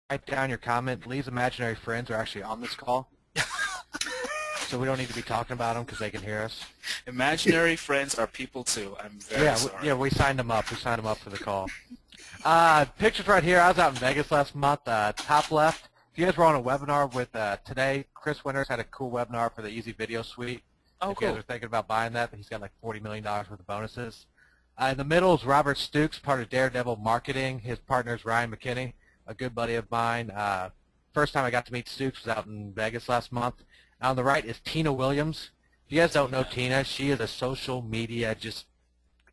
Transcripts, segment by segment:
write down your comment. Lee's imaginary friends are actually on this call, so we don't need to be talking about them because they can hear us. Imaginary friends are people too. I'm very sorry. Yeah, we signed them up. We signed them up for the call. Pictures right here. I was out in Vegas last month. Top left. If you guys were on a webinar with today, Chris Winters had a cool webinar for the Easy Video Suite. Oh, if cool. you guys are thinking about buying that, he's got like $40 million worth of bonuses. In the middle is Robert Stukes, part of Daredevil Marketing. His partner is Ryan McKinney, a good buddy of mine. First time I got to meet Stukes was out in Vegas last month. On the right is Tina Williams. If you guys don't know Tina, she is a social media just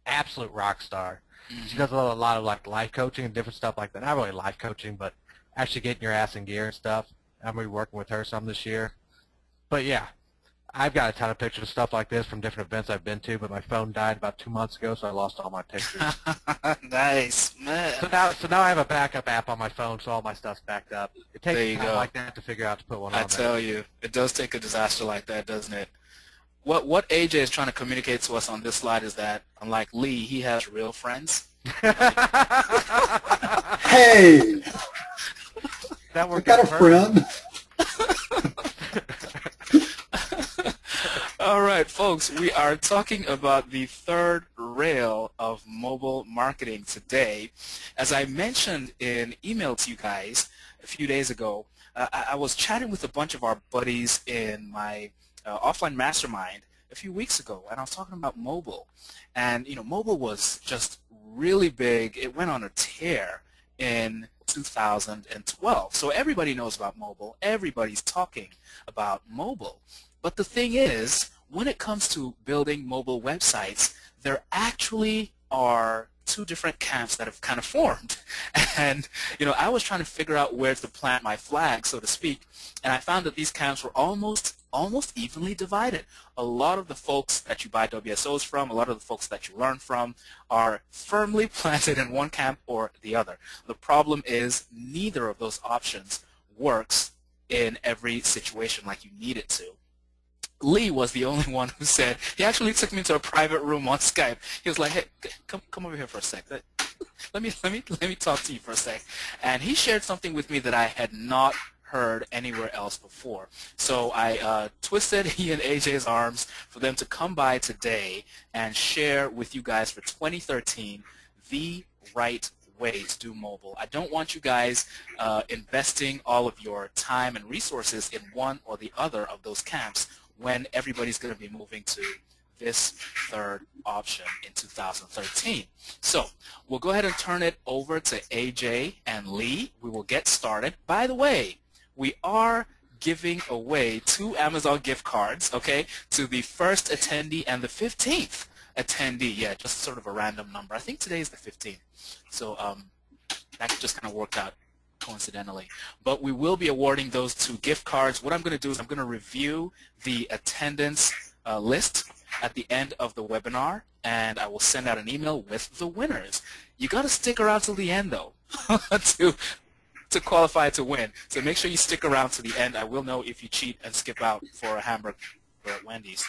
absolute rock star. She does a lot of like life coaching and different stuff like that. Not really life coaching, but actually getting your ass in gear and stuff. I'm going to be working with her some this year. But yeah, I've got a ton of pictures of stuff like this from different events I've been to, but my phone died about 2 months ago, so I lost all my pictures. Nice, man. So now I have a backup app on my phone, so all my stuff's backed up. It takes time like that to figure out to put one on I tell you, it does take a disaster like that, doesn't it? What AJ is trying to communicate to us on this slide is that, unlike Lee, he has real friends. Hey! That I got a friend. All right, folks, we are talking about the third rail of mobile marketing today. As I mentioned in email to you guys a few days ago, I was chatting with a bunch of our buddies in my offline mastermind a few weeks ago, and I was talking about mobile. And, you know, mobile was just really big. It went on a tear in 2012. So everybody knows about mobile. Everybody's talking about mobile. But the thing is, when it comes to building mobile websites, there actually are two different camps that have kind of formed. And, you know, I was trying to figure out where to plant my flag, so to speak, and I found that these camps were almost evenly divided. A lot of the folks that you buy WSOs from, a lot of the folks that you learn from are firmly planted in one camp or the other. The problem is neither of those options works in every situation like you need it to. Lee was the only one who said, he actually took me into a private room on Skype. He was like, hey, come over here for a sec. Let me talk to you for a sec. And he shared something with me that I had not heard anywhere else before. So I twisted he and AJ's arms for them to come by today and share with you guys for 2013 the right way to do mobile. I don't want you guys investing all of your time and resources in one or the other of those camps when everybody's going to be moving to this third option in 2013. So we'll go ahead and turn it over to AJ and Lee. We will get started. By the way, we are giving away 2 Amazon gift cards, okay, to the first attendee and the 15th attendee. Yeah, just sort of a random number. I think today is the 15th. So that just kind of worked out coincidentally. But we will be awarding those 2 gift cards. What I'm going to do is I'm going to review the attendance list at the end of the webinar, and I will send out an email with the winners. You got to stick around till the end, though, to qualify to win. So make sure you stick around to the end. I will know if you cheat and skip out for a hamburger at Wendy's.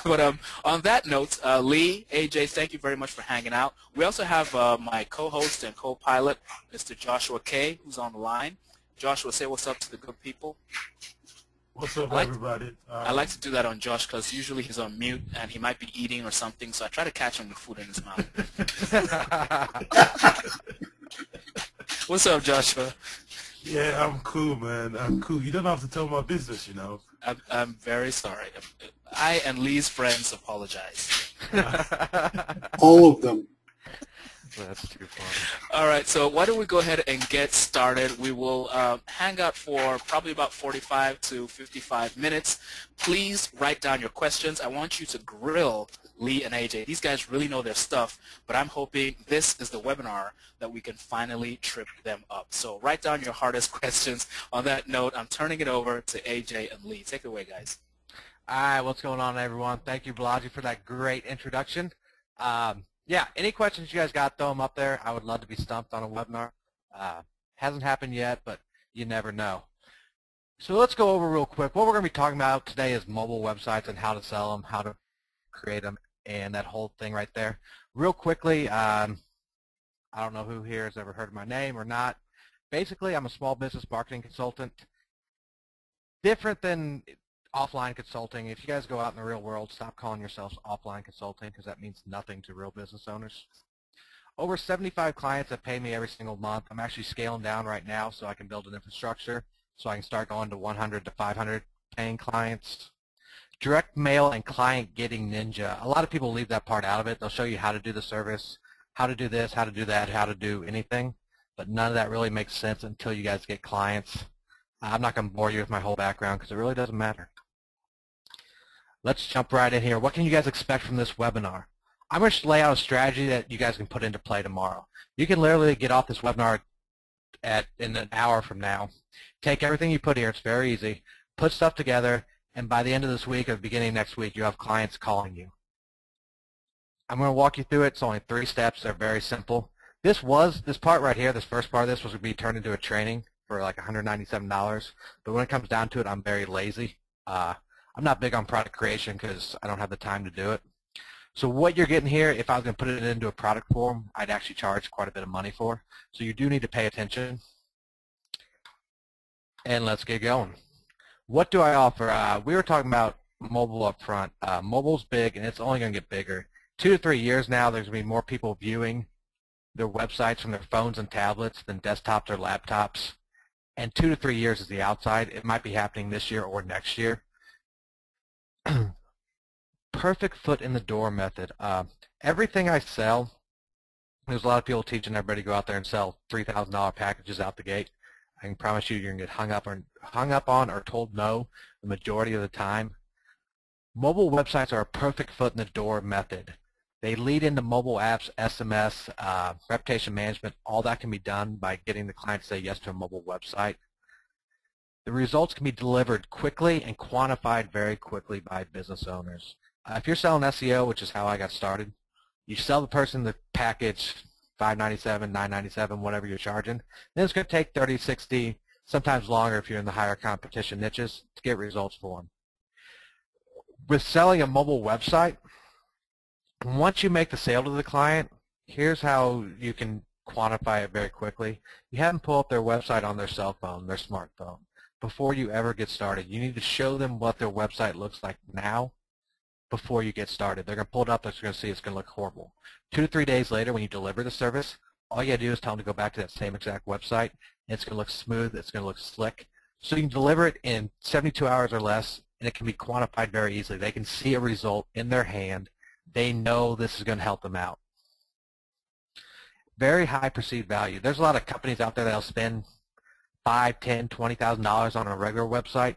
But on that note, Lee, AJ, thank you very much for hanging out. We also have my co-host and co-pilot, Mr. Joshua K., who's on the line. Joshua, say what's up to the good people. What's up, everybody? I like to do that on Josh because usually he's on mute and he might be eating or something, so I try to catch him with food in his mouth. What's up, Joshua? Yeah, I'm cool, man. I'm cool. You don't have to tell my business, you know. I'm very sorry. I and Lee's friends apologize. All of them. That's too funny. All right, so why don't we go ahead and get started. We will hang out for probably about 45 to 55 minutes. Please write down your questions. I want you to grill Lee and AJ. These guys really know their stuff, but I'm hoping this is the webinar that we can finally trip them up. So write down your hardest questions. On that note, I'm turning it over to AJ and Lee. Take it away, guys. All right, what's going on, everyone? Thank you, Balaji, for that great introduction. Yeah, any questions you guys got, throw them up there. I would love to be stumped on a webinar. Hasn't happened yet, but you never know. So let's go over real quick. What we're going to be talking about today is mobile websites and how to sell them, how to create them, and that whole thing right there. Real quickly, I don't know who here has ever heard of my name or not. Basically, I'm a small business marketing consultant. Different than offline consulting. If you guys go out in the real world, stop calling yourselves offline consulting because that means nothing to real business owners. Over 75 clients that pay me every single month. I'm actually scaling down right now so I can build an infrastructure so I can start going to 100 to 500 paying clients. Direct mail and client getting ninja. A lot of people leave that part out of it. They'll show you how to do the service, how to do this, how to do that, how to do anything, but none of that really makes sense until you guys get clients. I'm not going to bore you with my whole background because it really doesn't matter. Let's jump right in here. What can you guys expect from this webinar? I'm going to lay out a strategy that you guys can put into play tomorrow. You can literally get off this webinar in an hour from now. Take everything you put here. It's very easy. Put stuff together, and by the end of this week or the beginning of next week, you have clients calling you. I'm going to walk you through it. It's only 3 steps. They're very simple. This part right here, this first part of this was going to be turned into a training for like $197, but when it comes down to it, I'm very lazy. I'm not big on product creation because I don't have the time to do it. So what you're getting here, if I was going to put it into a product form, I'd actually charge quite a bit of money for. So you do need to pay attention. And let's get going. What do I offer? We were talking about mobile up front. Mobile's big, and it's only going to get bigger. 2 to 3 years now, there's going to be more people viewing their websites from their phones and tablets than desktops or laptops. And 2 to 3 years is the outside. It might be happening this year or next year. Perfect foot in the door method. Everything I sell, there's a lot of people teaching everybody to go out there and sell $3,000 packages out the gate. I can promise you you're going to get hung up on or told no the majority of the time. Mobile websites are a perfect foot in the door method. They lead into mobile apps, SMS, reputation management. All that can be done by getting the client to say yes to a mobile website. The results can be delivered quickly and quantified very quickly by business owners. If you're selling SEO, which is how I got started, you sell the person the package, $597, $997, whatever you're charging. Then it's going to take 30, 60, sometimes longer if you're in the higher competition niches to get results for them. With selling a mobile website, once you make the sale to the client, here's how you can quantify it very quickly. You have them pull up their website on their cell phone, their smartphone. Before you ever get started, you need to show them what their website looks like now before you get started. They're going to pull it up, they're going to see it's going to look horrible. 2 to 3 days later, when you deliver the service, all you got to do is tell them to go back to that same exact website, and it's going to look smooth, it's going to look slick. So you can deliver it in 72 hours or less, and it can be quantified very easily. They can see a result in their hand. They know this is going to help them out. Very high perceived value. There's a lot of companies out there that will spend $5,000, $10,000, $20,000 on a regular website.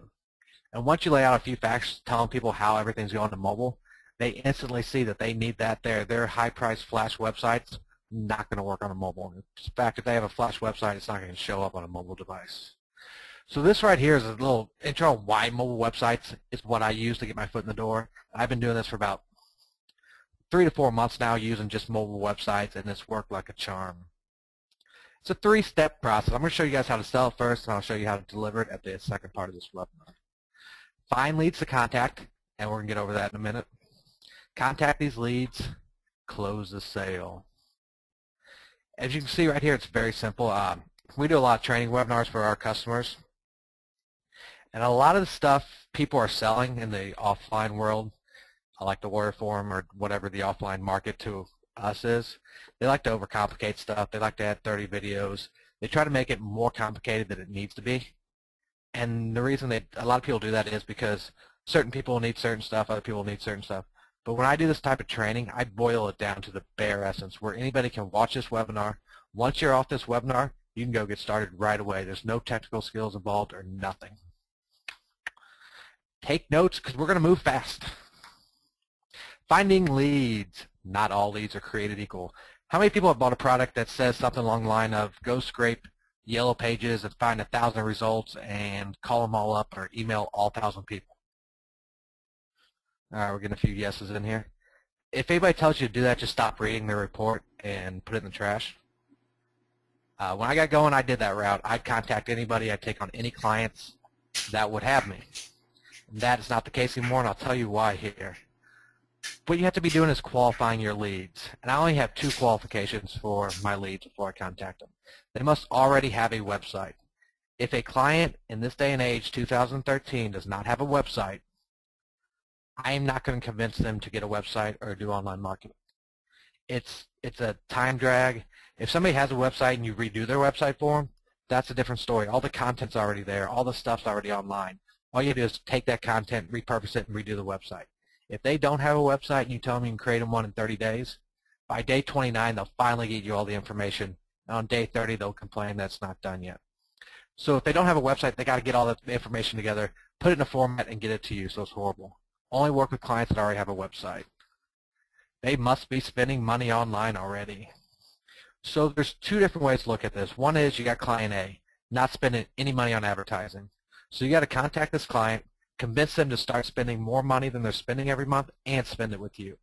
And once you lay out a few facts telling people how everything's going to mobile, they instantly see that they need that there. Their high-priced flash websites not going to work on a mobile. In fact, if they have a flash website, it's not going to show up on a mobile device. So this right here is a little intro on why mobile websites is what I use to get my foot in the door. I've been doing this for about 3 to 4 months now using just mobile websites, and it's worked like a charm. It's a 3-step process. I'm going to show you guys how to sell it first, and I'll show you how to deliver it at the second part of this webinar. Find leads to contact, and we're going to get over that in a minute. Contact these leads, close the sale. As you can see right here, it's very simple. We do a lot of training webinars for our customers, and a lot of the stuff people are selling in the offline world, like the Warrior Forum or whatever the offline market to us is, they like to overcomplicate stuff. They like to add 30 videos. They try to make it more complicated than it needs to be. And the reason that a lot of people do that is because certain people need certain stuff, other people need certain stuff. But when I do this type of training, I boil it down to the bare essence where anybody can watch this webinar. Once you're off this webinar, you can go get started right away. There's no technical skills involved or nothing. Take notes because we're going to move fast. Finding leads. Not all leads are created equal. How many people have bought a product that says something along the line of go scrape Yellow Pages and find 1,000 results and call them all up or email all 1,000 people? All right, we're getting a few yeses in here. If anybody tells you to do that, just stop reading the report and put it in the trash. When I got going, I did that route. I'd contact anybody. I'd take on any clients that would have me. And that is not the case anymore, and I'll tell you why here. What you have to be doing is qualifying your leads. And I only have 2 qualifications for my leads before I contact them. They must already have a website. If a client in this day and age, 2013, does not have a website, I am not going to convince them to get a website or do online marketing. It's a time drag. If somebody has a website and you redo their website for them, that's a different story. All the content's already there. All the stuff's already online. All you do is take that content, repurpose it, and redo the website. If they don't have a website and you tell them you can create them one in 30 days, by day 29, they'll finally get you all the information. And on day 30, they'll complain that's not done yet. So if they don't have a website, they got to get all the information together, put it in a format, and get it to you, so it's horrible. Only work with clients that already have a website. They must be spending money online already. So there's two different ways to look at this. One is you got client A, not spending any money on advertising. So you got to contact this client, convince them to start spending more money than they're spending every month, and spend it with you.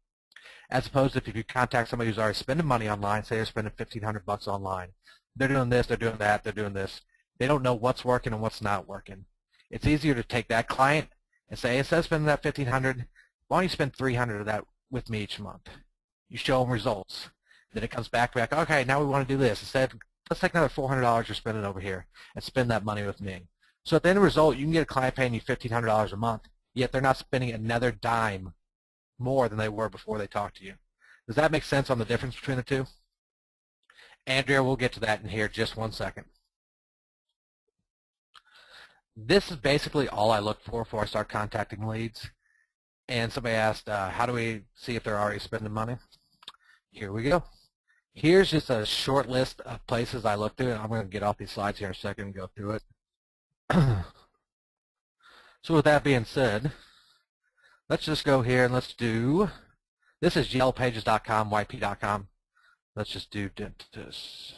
As opposed to if you contact somebody who's already spending money online, say they're spending $1,500 online. They're doing this, they're doing that, they're doing this. They don't know what's working and what's not working. It's easier to take that client and say, instead of spending that $1,500, why don't you spend $300 of that with me each month? You show them results. Then it comes back, okay, now we want to do this. Instead, let's take another $400 you're spending over here and spend that money with me. So at the end of the result, you can get a client paying you $1,500 a month, yet they're not spending another dime more than they were before they talked to you. Does that make sense on the difference between the two? Andrea, we'll get to that in here just one second. This is basically all I look for before I start contacting leads. And somebody asked, how do we see if they're already spending money? Here we go. Here's just a short list of places I look through, and I'm going to get off these slides here in a second and go through it. So with that being said, let's just go here and let's do, this is yellowpages.com, yp.com. Let's just do dentist.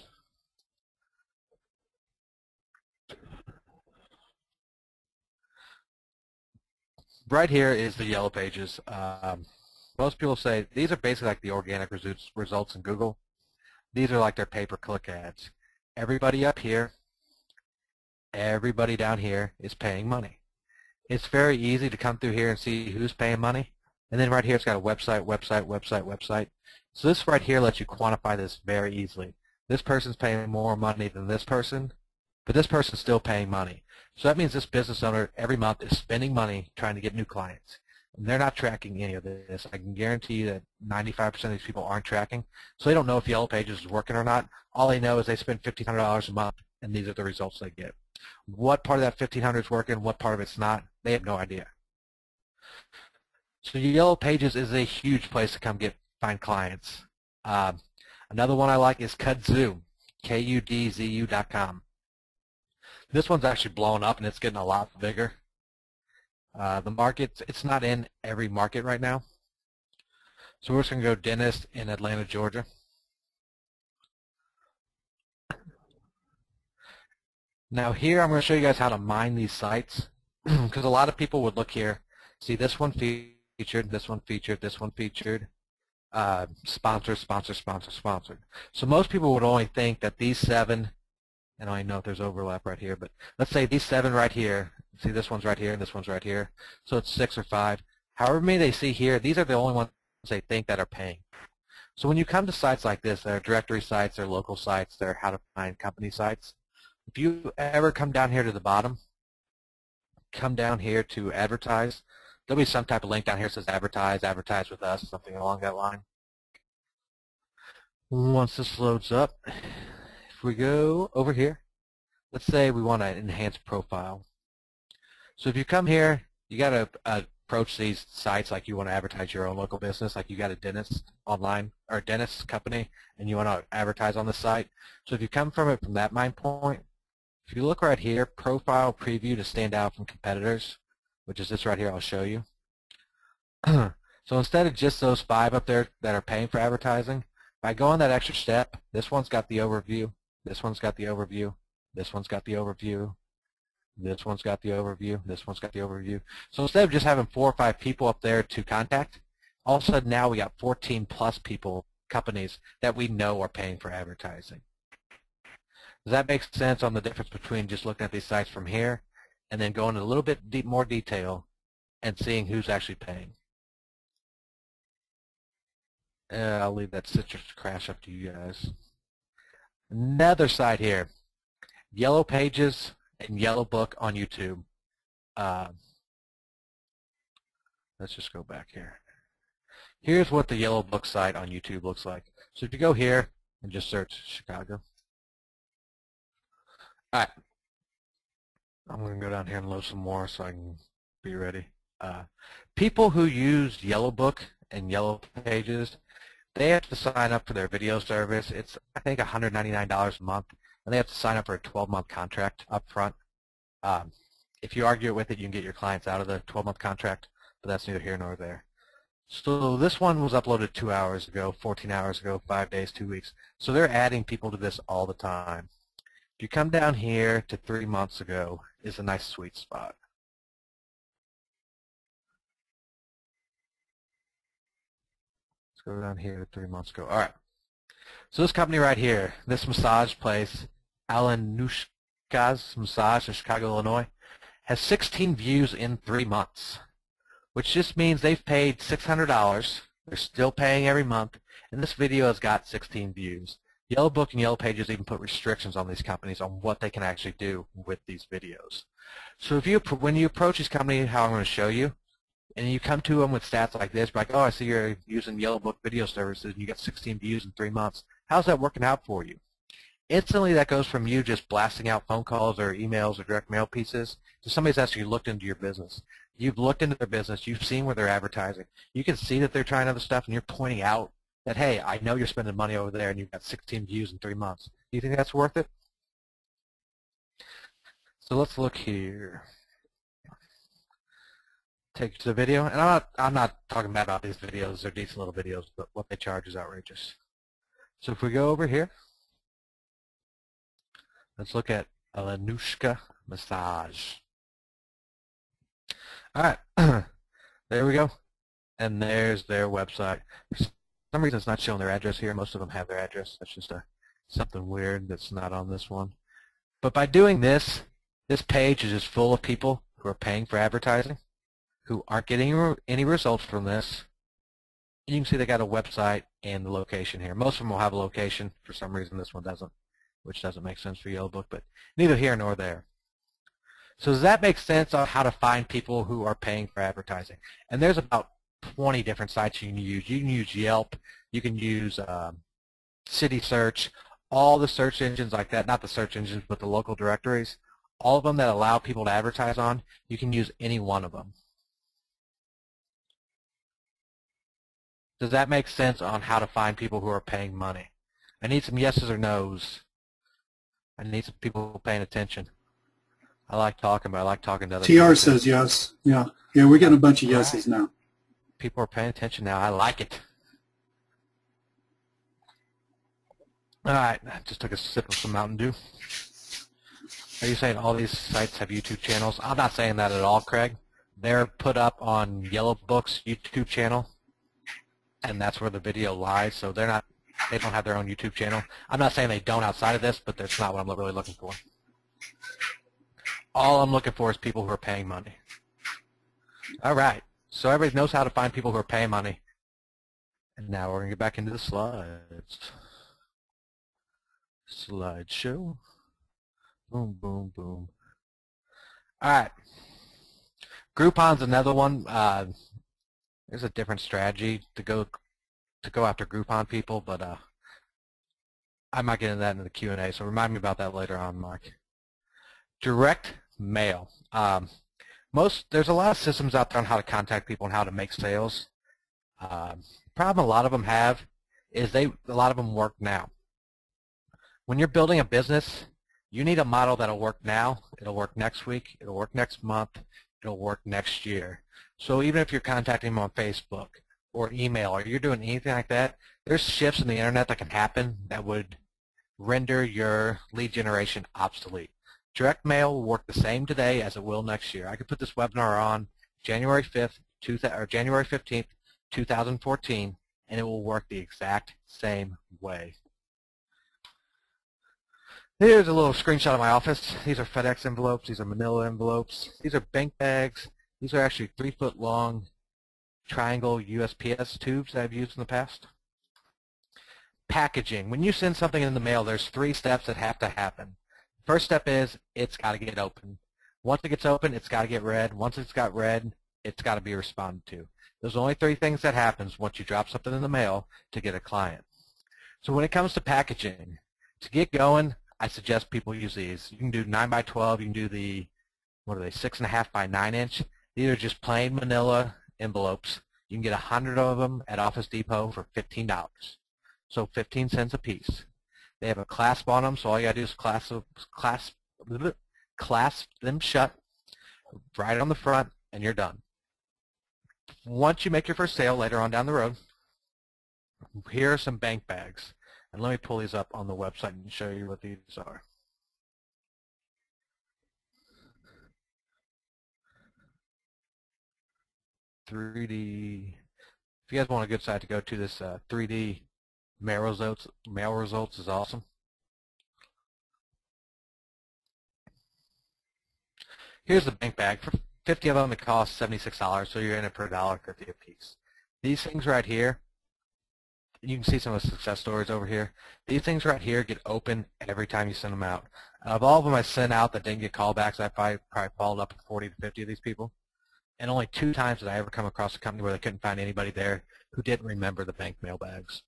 Right here is the yellow pages. Most people say these are basically like the organic results in Google. These are like their pay-per-click ads. Everybody up here, everybody down here is paying money. It's very easy to come through here and see who's paying money. And then right here it's got a website, website, website, website. So this right here lets you quantify this very easily. This person's paying more money than this person, but this person's still paying money. So that means this business owner every month is spending money trying to get new clients. And they're not tracking any of this. I can guarantee you that 95% of these people aren't tracking. So they don't know if Yellow Pages is working or not. All they know is they spend $1,500 a month, and these are the results they get. What part of that $1,500 is working, what part of it's not, they have no idea. So Yellow Pages is a huge place to find clients. Another one I like is Kudzu, KUDZU.com. This one's actually blowing up, and it's getting a lot bigger. The market, it's not in every market right now. So we're just going to go dentist in Atlanta, Georgia. Now here I'm going to show you guys how to mine these sites, because a lot of people would look here, see this one featured, this one featured, this one featured, sponsor, sponsor, sponsor, sponsored. So most people would only think that these 7, and I know if there's overlap right here, but let's say these 7 right here, see this one's right here and this one's right here, so it's 6 or 5. However many they see here, these are the only ones they think that are paying. So when you come to sites like this, they're directory sites, they're local sites, they're how to find company sites. If you ever come down here to the bottom, come down here to advertise, there'll be some type of link down here that says advertise, advertise with us, something along that line. Once this loads up, if we go over here, let's say we want to enhance profile. So if you come here, you got to approach these sites like you want to advertise your own local business, like you got a dentist online or a dentist company and you want to advertise on the site. So if you come from it from that mind point, if you look right here, profile preview to stand out from competitors, which is this right here I'll show you. So instead of just those 5 up there that are paying for advertising, if I go on that extra step, this one's got the overview, this one's got the overview, this one's got the overview, this one's got the overview, this one's got the overview. So instead of just having 4 or 5 people up there to contact, all of a sudden now we got 14 plus people, companies that we know are paying for advertising. Does that make sense on the difference between just looking at these sites from here and then going in a little bit more detail and seeing who's actually paying? I'll leave that citrus crash up to you guys. Another site here, Yellow Pages and Yellow Book on YouTube. Let's just go back here. Here's what the Yellow Book site on YouTube looks like. So if you go here and just search Chicago. All right. I'm going to go down here and load some more so I can be ready. People who use Yellow Book and Yellow Pages, they have to sign up for their video service. It's, I think, $199 a month, and they have to sign up for a 12-month contract up front. If you argue with it, you can get your clients out of the 12-month contract, but that's neither here nor there. So this one was uploaded 2 hours ago, 14 hours ago, 5 days, 2 weeks. So they're adding people to this all the time. If you come down here to 3 months ago, is a nice sweet spot. Let's go down here to 3 months ago. All right. So this company right here, this massage place, Alanushka's Massage in Chicago, Illinois, has 16 views in 3 months, which just means they've paid $600. They're still paying every month, and this video has got 16 views. Yellow Book and Yellow Pages even put restrictions on these companies on what they can actually do with these videos. So when you approach these companies, how I'm going to show you, and you come to them with stats like this, like, oh, I see you're using Yellow Book video services and you got 16 views in 3 months. How's that working out for you? Instantly, that goes from you just blasting out phone calls or emails or direct mail pieces to somebody's actually looked into your business. You've looked into their business. You've seen where they're advertising. You can see that they're trying other stuff, and you're pointing out that, hey, I know you're spending money over there, and you've got 16 views in 3 months. Do you think that's worth it? So let's look here. Take you to the video, and I'm not talking bad about these videos. They're decent little videos, but what they charge is outrageous. So if we go over here, let's look at Alanushka Massage. All right, there we go, and there's their website. For some reason, it's not showing their address here. Most of them have their address. That's just something weird that's not on this one. But by doing this, this page is just full of people who are paying for advertising, who aren't getting any results from this. You can see they got a website and the location here. Most of them will have a location. For some reason, this one doesn't, which doesn't make sense for Yellow Book, but neither here nor there. So does that make sense on how to find people who are paying for advertising? And there's about 20 different sites you can use. You can use Yelp. You can use City Search, all the search engines like that, not the search engines, but the local directories, all of them that allow people to advertise on, you can use any one of them. Does that make sense on how to find people who are paying money? I need some yeses or nos. I need some people paying attention. I like talking, but I like talking to other people. TR says yes. Yeah, we're getting a bunch of yeses now. People are paying attention now. I like it. All right, I just took a sip of some Mountain Dew. Are you saying all these sites have YouTube channels? I'm not saying that at all, Craig. They're put up on Yellow Book's YouTube channel, and that's where the video lies. So they don't have their own YouTube channel. I'm not saying they don't outside of this, but that's not what I'm really looking for. All I'm looking for is people who are paying money. All right, so everybody knows how to find people who are paying money. And now we're going to get back into the slides. Slideshow. Boom, boom, boom. All right. Groupon's another one. There's a different strategy to go after Groupon people, but I might get into that in the Q&A, so remind me about that later on, Mark. Direct mail. There's a lot of systems out there on how to contact people and how to make sales. The problem a lot of them have is a lot of them work now. When you're building a business, you need a model that'll work now, it'll work next week, it'll work next month, it'll work next year. So even if you're contacting them on Facebook or email or you're doing anything like that, there's shifts in the internet that can happen that would render your lead generation obsolete. Direct mail will work the same today as it will next year. I could put this webinar on January 5th, or January 15th, 2014, and it will work the exact same way. Here's a little screenshot of my office. These are FedEx envelopes. These are manila envelopes. These are bank bags. These are actually 3-foot long triangle USPS tubes that I've used in the past. packaging. When you send something in the mail, there's 3 steps that have to happen. First step is it's got to get open. Once it gets open, it's got to get read. Once it's got read, it's got to be responded to. There's only 3 things that happens once you drop something in the mail to get a client. So when it comes to packaging, to get going, I suggest people use these. You can do 9 by 12. You can do the, what are they, 6.5 by 9 inch. These are just plain manila envelopes. You can get 100 of them at Office Depot for $15. So 15 cents a piece. They have a clasp on them, so all you got to do is clasp them shut right on the front, and you're done. Once you make your first sale later on down the road, here are some bank bags. And let me pull these up on the website and show you what these are. If you guys want a good site to go to, this 3D mail results is awesome. Here's the bank bag. For 50 of them, it costs $76, so you're in it for $1.50 a piece. These things right here, you can see some of the success stories over here. These things right here get open every time you send them out. Of all of them I sent out that didn't get callbacks, I probably followed up with 40 to 50 of these people. And only 2 times did I ever come across a company where they couldn't find anybody there who didn't remember the bank mail bags.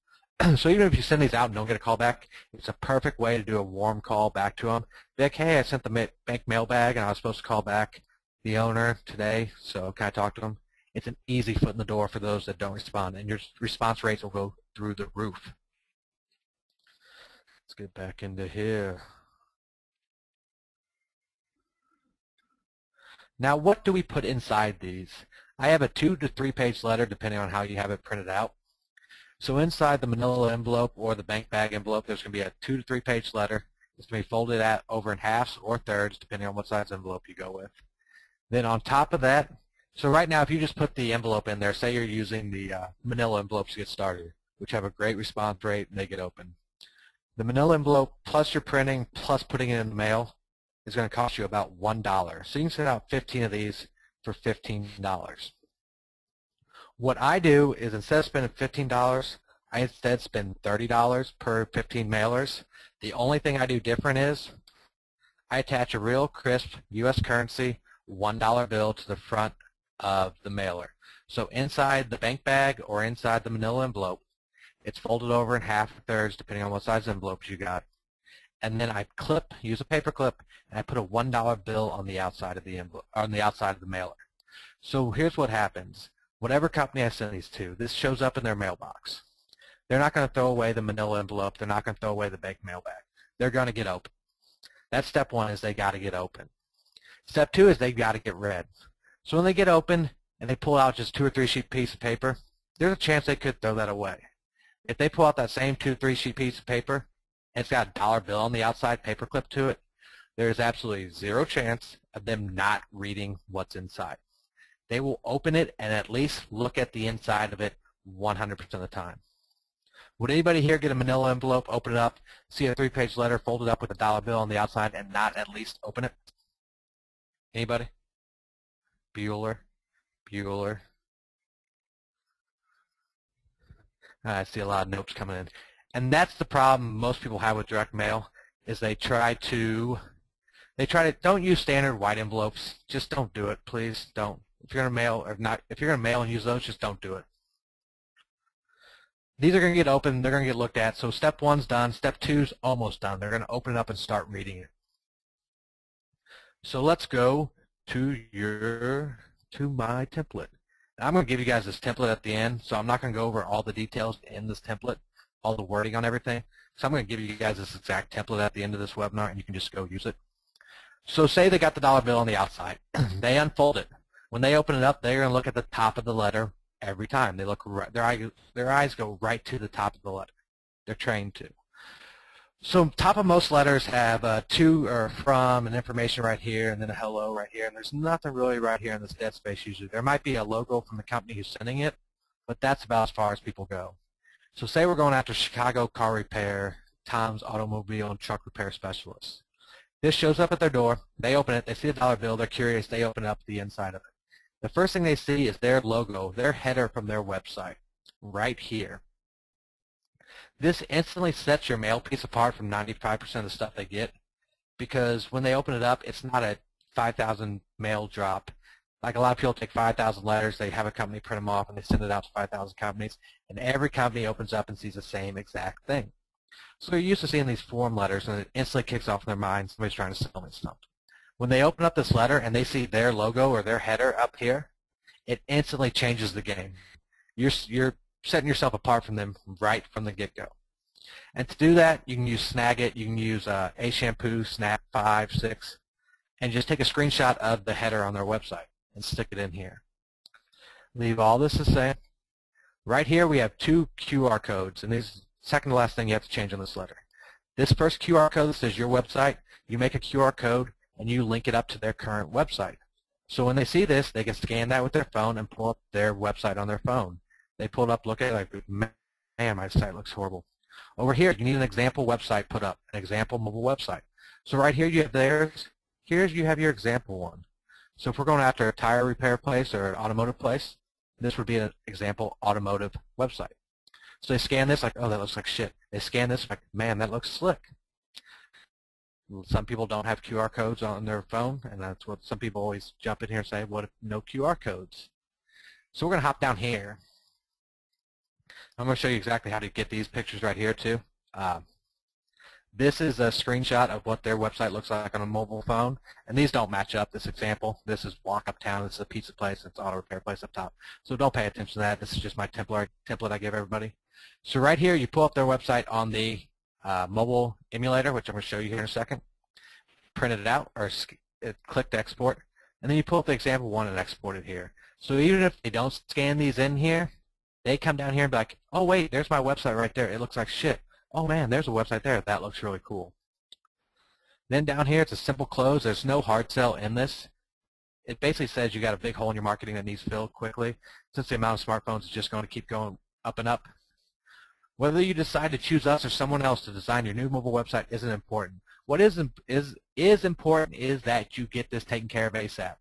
So even if you send these out and don't get a call back, it's a perfect way to do a warm call back to them. Be like, hey, I sent the bank mail bag and I was supposed to call back the owner today, so can I talk to him? It's an easy foot in the door for those that don't respond, and your response rates will go through the roof. Let's get back into here. Now, what do we put inside these? I have a 2 to 3 page letter depending on how you have it printed out. So inside the manila envelope or the bank bag envelope, there's going to be a 2 to 3 page letter. It's going to be folded over in halves or thirds depending on what size envelope you go with. Then on top of that, so right now if you just put the envelope in there, say you're using the manila envelopes to get started, which have a great response rate and they get open. The manila envelope plus your printing plus putting it in the mail is going to cost you about $1. So you can send out 15 of these for $15. What I do is instead of spending $15, I instead spend $30 per 15 mailers. The only thing I do different is I attach a real crisp U.S. currency $1 bill to the front of the mailer. So inside the bank bag or inside the manila envelope, it's folded over in half or thirds depending on what size envelopes you got. And then I use a paper clip, and I put a $1 bill on the outside of the envelope, on the outside of the mailer. So here's what happens. Whatever company I send these to, this shows up in their mailbox. They're not going to throw away the manila envelope. They're not going to throw away the bank mail bag. They're going to get open. That's step 1, is they got to get open. Step 2 is they got to get read. So when they get open and they pull out just 2 or 3 sheet piece of paper, there's a chance they could throw that away. If they pull out that same 2 or 3 sheet piece of paper and it's got a dollar bill on the outside, paper clip to it, there's absolutely 0 chance of them not reading what's inside. They will open it and at least look at the inside of it 100% of the time. Would anybody here get a manila envelope, open it up, see a 3-page letter folded up with a dollar bill on the outside and not at least open it? Anybody? Bueller? Bueller? I see a lot of notes coming in. And that's the problem most people have with direct mail, is they try to don't use standard white envelopes. Just don't do it, please. Don't. If you're gonna mail and use those, just don't do it. These are gonna get open, they're gonna get looked at. So step 1's done, step 2's almost done. They're gonna open it up and start reading it. So let's go to my template. Now, I'm going to give you guys this template at the end, so I'm not going to go over all the details in this template, all the wording on everything. So I'm going to give you guys this exact template at the end of this webinar, and you can just go use it. So say they got the dollar bill on the outside. They unfold it. When they open it up, they're going to look at the top of the letter every time. They look right, their eyes go right to the top of the letter. They're trained to. So top of most letters have to or from and information right here, and then a hello right here, and there's nothing really right here in this dead space usually. There might be a logo from the company who's sending it, but that's about as far as people go. So say we're going after Chicago Car Repair, Tom's Automobile and Truck Repair Specialist. This shows up at their door. They open it. They see the dollar bill. They're curious. They open up the inside of it. The first thing they see is their logo, their header from their website right here. This instantly sets your mail piece apart from 95% of the stuff they get, because when they open it up, it's not a 5,000 mail drop. Like a lot of people take 5,000 letters, they have a company print them off, and they send it out to 5,000 companies, and every company opens up and sees the same exact thing. So they're used to seeing these form letters, and it instantly kicks off in their mind, somebody's trying to sell me something. When they open up this letter and they see their logo or their header up here, it instantly changes the game. You're setting yourself apart from them right from the get-go. And to do that, you can use Snagit, you can use A Shampoo, Snap 5, 6, and just take a screenshot of the header on their website and stick it in here. Leave all this the same. Right here we have 2 QR codes, and this is the second to last thing you have to change on this letter. This first QR code that says your website, you make a QR code and you link it up to their current website. So when they see this, they can scan that with their phone and pull up their website on their phone. They pull it up, look at it like, man, my site looks horrible. Over here, you need an example website put up, an example mobile website. So right here you have theirs. Here's you have your example one. So if we're going after a tire repair place or an automotive place, this would be an example automotive website. So they scan this like, oh, that looks like shit. They scan this like, man, that looks slick. Some people don't have QR codes on their phone, and that's what some people always jump in here and say, what if no QR codes? So we're going to hop down here. I'm going to show you exactly how to get these pictures right here too. This is a screenshot of what their website looks like on a mobile phone, and these don't match up. This example, this is Walk Uptown, this is a pizza place, it's auto repair place up top. So don't pay attention to that. This is just my template I give everybody. So right here, you pull up their website on the mobile emulator, which I'm going to show you here in a second. Print it out or click to export, and then you pull up the example one and export it here. So even if they don't scan these in here, they come down here and be like, oh wait, there's my website right there. It looks like shit. Oh man, there's a website there. That looks really cool. Then down here, it's a simple close. There's no hard sell in this. It basically says you got a big hole in your marketing that needs filled quickly. Since the amount of smartphones is just going to keep going up and up. Whether you decide to choose us or someone else to design your new mobile website isn't important. What is important is that you get this taken care of ASAP.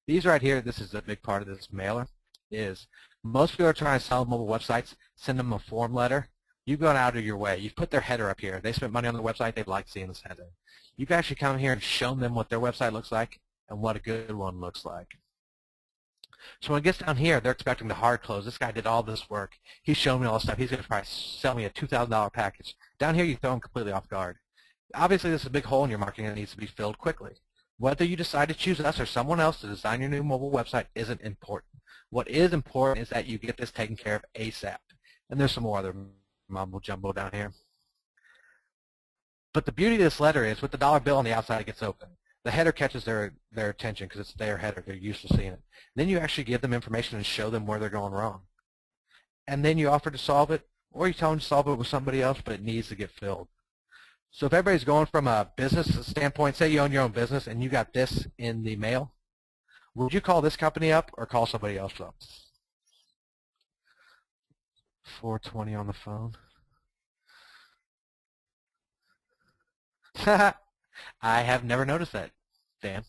These right here, this is a big part of this mailer, is most people are trying to sell mobile websites, send them a form letter. You've gone out of your way. You've put their header up here. They spent money on the website. They'd like seeing this header. You've actually come here and shown them what their website looks like and what a good one looks like. So when it gets down here, they're expecting the hard close. This guy did all this work. He's shown me all this stuff. He's going to probably sell me a $2,000 package. Down here, you throw them completely off guard. Obviously, this is a big hole in your marketing that needs to be filled quickly. Whether you decide to choose us or someone else to design your new mobile website isn't important. What is important is that you get this taken care of ASAP. And there's some more other mumbo jumbo down here. But the beauty of this letter is with the dollar bill on the outside, it gets open. The header catches their attention because it's their header. They're used to seeing it. Then you actually give them information and show them where they're going wrong. And then you offer to solve it, or you tell them to solve it with somebody else, but it needs to get filled. So if everybody's going from a business standpoint, say you own your own business and you got this in the mail, would you call this company up or call somebody else up? 420 on the phone. I have never noticed that, Dan.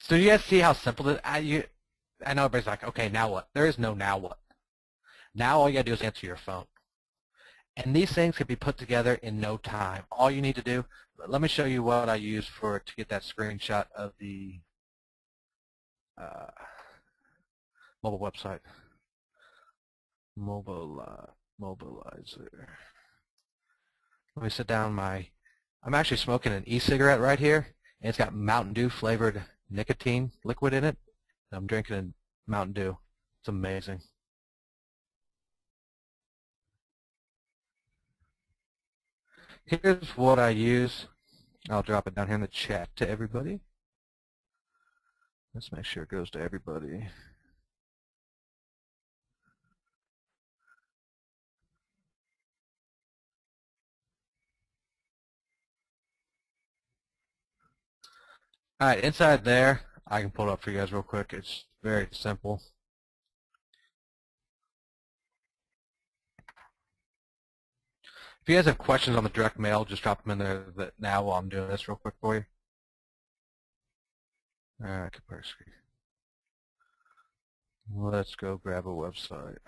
So you guys see how simple this is? I know everybody's like, okay, now what? There is no now what. Now all you got to do is answer your phone. And these things can be put together in no time. All you need to do, let me show you what I use to get that screenshot of the mobile website. Mobilizer. Let me sit down I'm actually smoking an e-cigarette right here, and it's got Mountain Dew flavored nicotine liquid in it. And I'm drinking a Mountain Dew. It's amazing. Here's what I use. I'll drop it down here in the chat to everybody. Let's make sure it goes to everybody. All right, inside there, I can pull it up for you guys real quick. It's very simple. If you guys have questions on the direct mail, just drop them in there now while I'm doing this real quick for you. All right, compare screen. Let's go grab a website.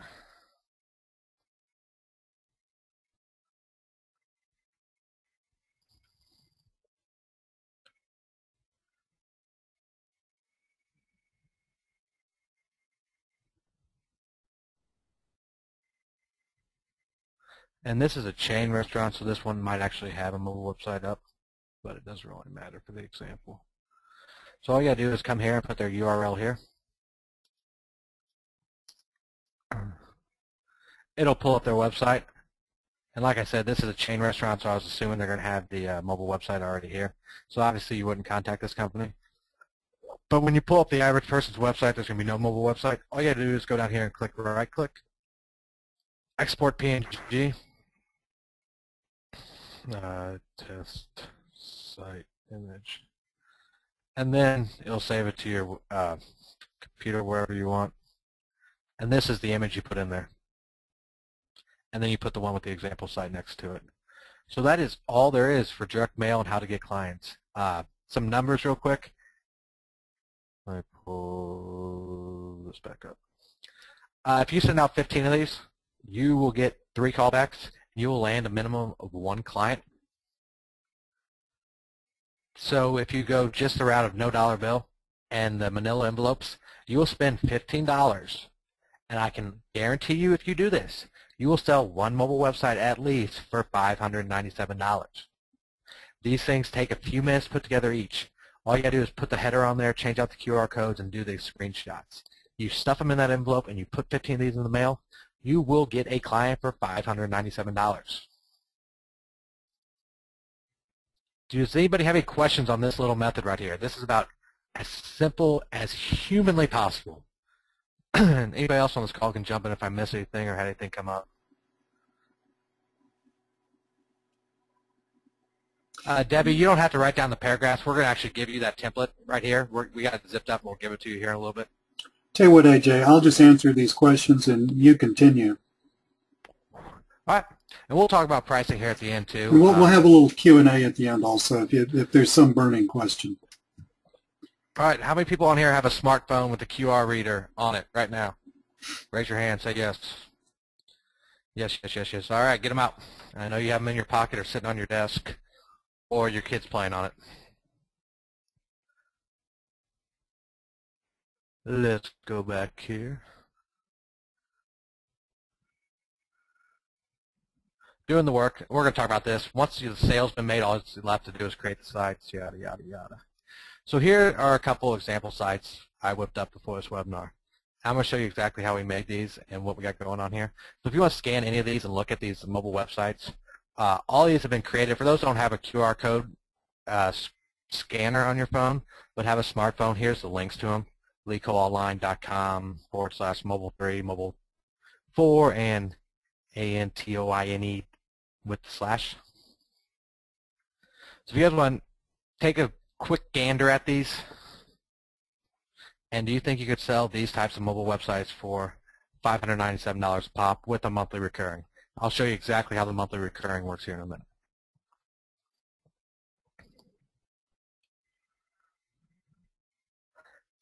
And this is a chain restaurant, so this one might actually have a mobile website up, but it doesn't really matter for the example. So all you gotta do is come here and put their URL here. It'll pull up their website. And like I said, this is a chain restaurant, so I was assuming they're going to have the mobile website already here. So obviously you wouldn't contact this company. But when you pull up the average person's website, there's going to be no mobile website. All you got to do is go down here and click right-click, export PNG, test site image. And then it'll save it to your computer wherever you want. And this is the image you put in there. And then you put the one with the example site next to it. So that is all there is for direct mail and how to get clients. Some numbers real quick. Let me pull this back up. If you send out 15 of these, you will get 3 callbacks. You will land a minimum of 1 client. So if you go just the route of no dollar bill and the manila envelopes, you will spend $15. And I can guarantee you if you do this, you will sell 1 mobile website at least for $597. These things take a few minutes to put together each. All you got to do is put the header on there, change out the QR codes, and do the screenshots. You stuff them in that envelope and you put 15 of these in the mail, you will get a client for $597. Does anybody have any questions on this little method right here? This is about as simple as humanly possible. Anybody else on this call can jump in if I miss anything or had anything come up. Debbie, you don't have to write down the paragraphs. We're going to actually give you that template right here. We got it zipped up, and we'll give it to you here in a little bit. Tell you what, AJ, I'll just answer these questions and you continue. All right. And we'll talk about pricing here at the end, too. We'll have a little Q&A at the end also if there's some burning question. All right. How many people on here have a smartphone with a QR reader on it right now? Raise your hand. Say yes. Yes, yes, yes, yes. All right. Get them out. I know you have them in your pocket or sitting on your desk or your kid's playing on it. Let's go back here. Doing the work. We're going to talk about this. Once the sale's been made, all it's left to do is create the sites, yada, yada, yada. So here are a couple example sites I whipped up before this webinar. I'm going to show you exactly how we made these and what we got going on here. So if you want to scan any of these and look at these mobile websites, all these have been created. For those who don't have a QR code scanner on your phone, but have a smartphone, here's the links to them. lecoonline.com/mobile3, mobile4, and ANTOINE with the slash. So if you guys want to take a quick gander at these, and do you think you could sell these types of mobile websites for $597 a pop with a monthly recurring? I'll show you exactly how the monthly recurring works here in a minute.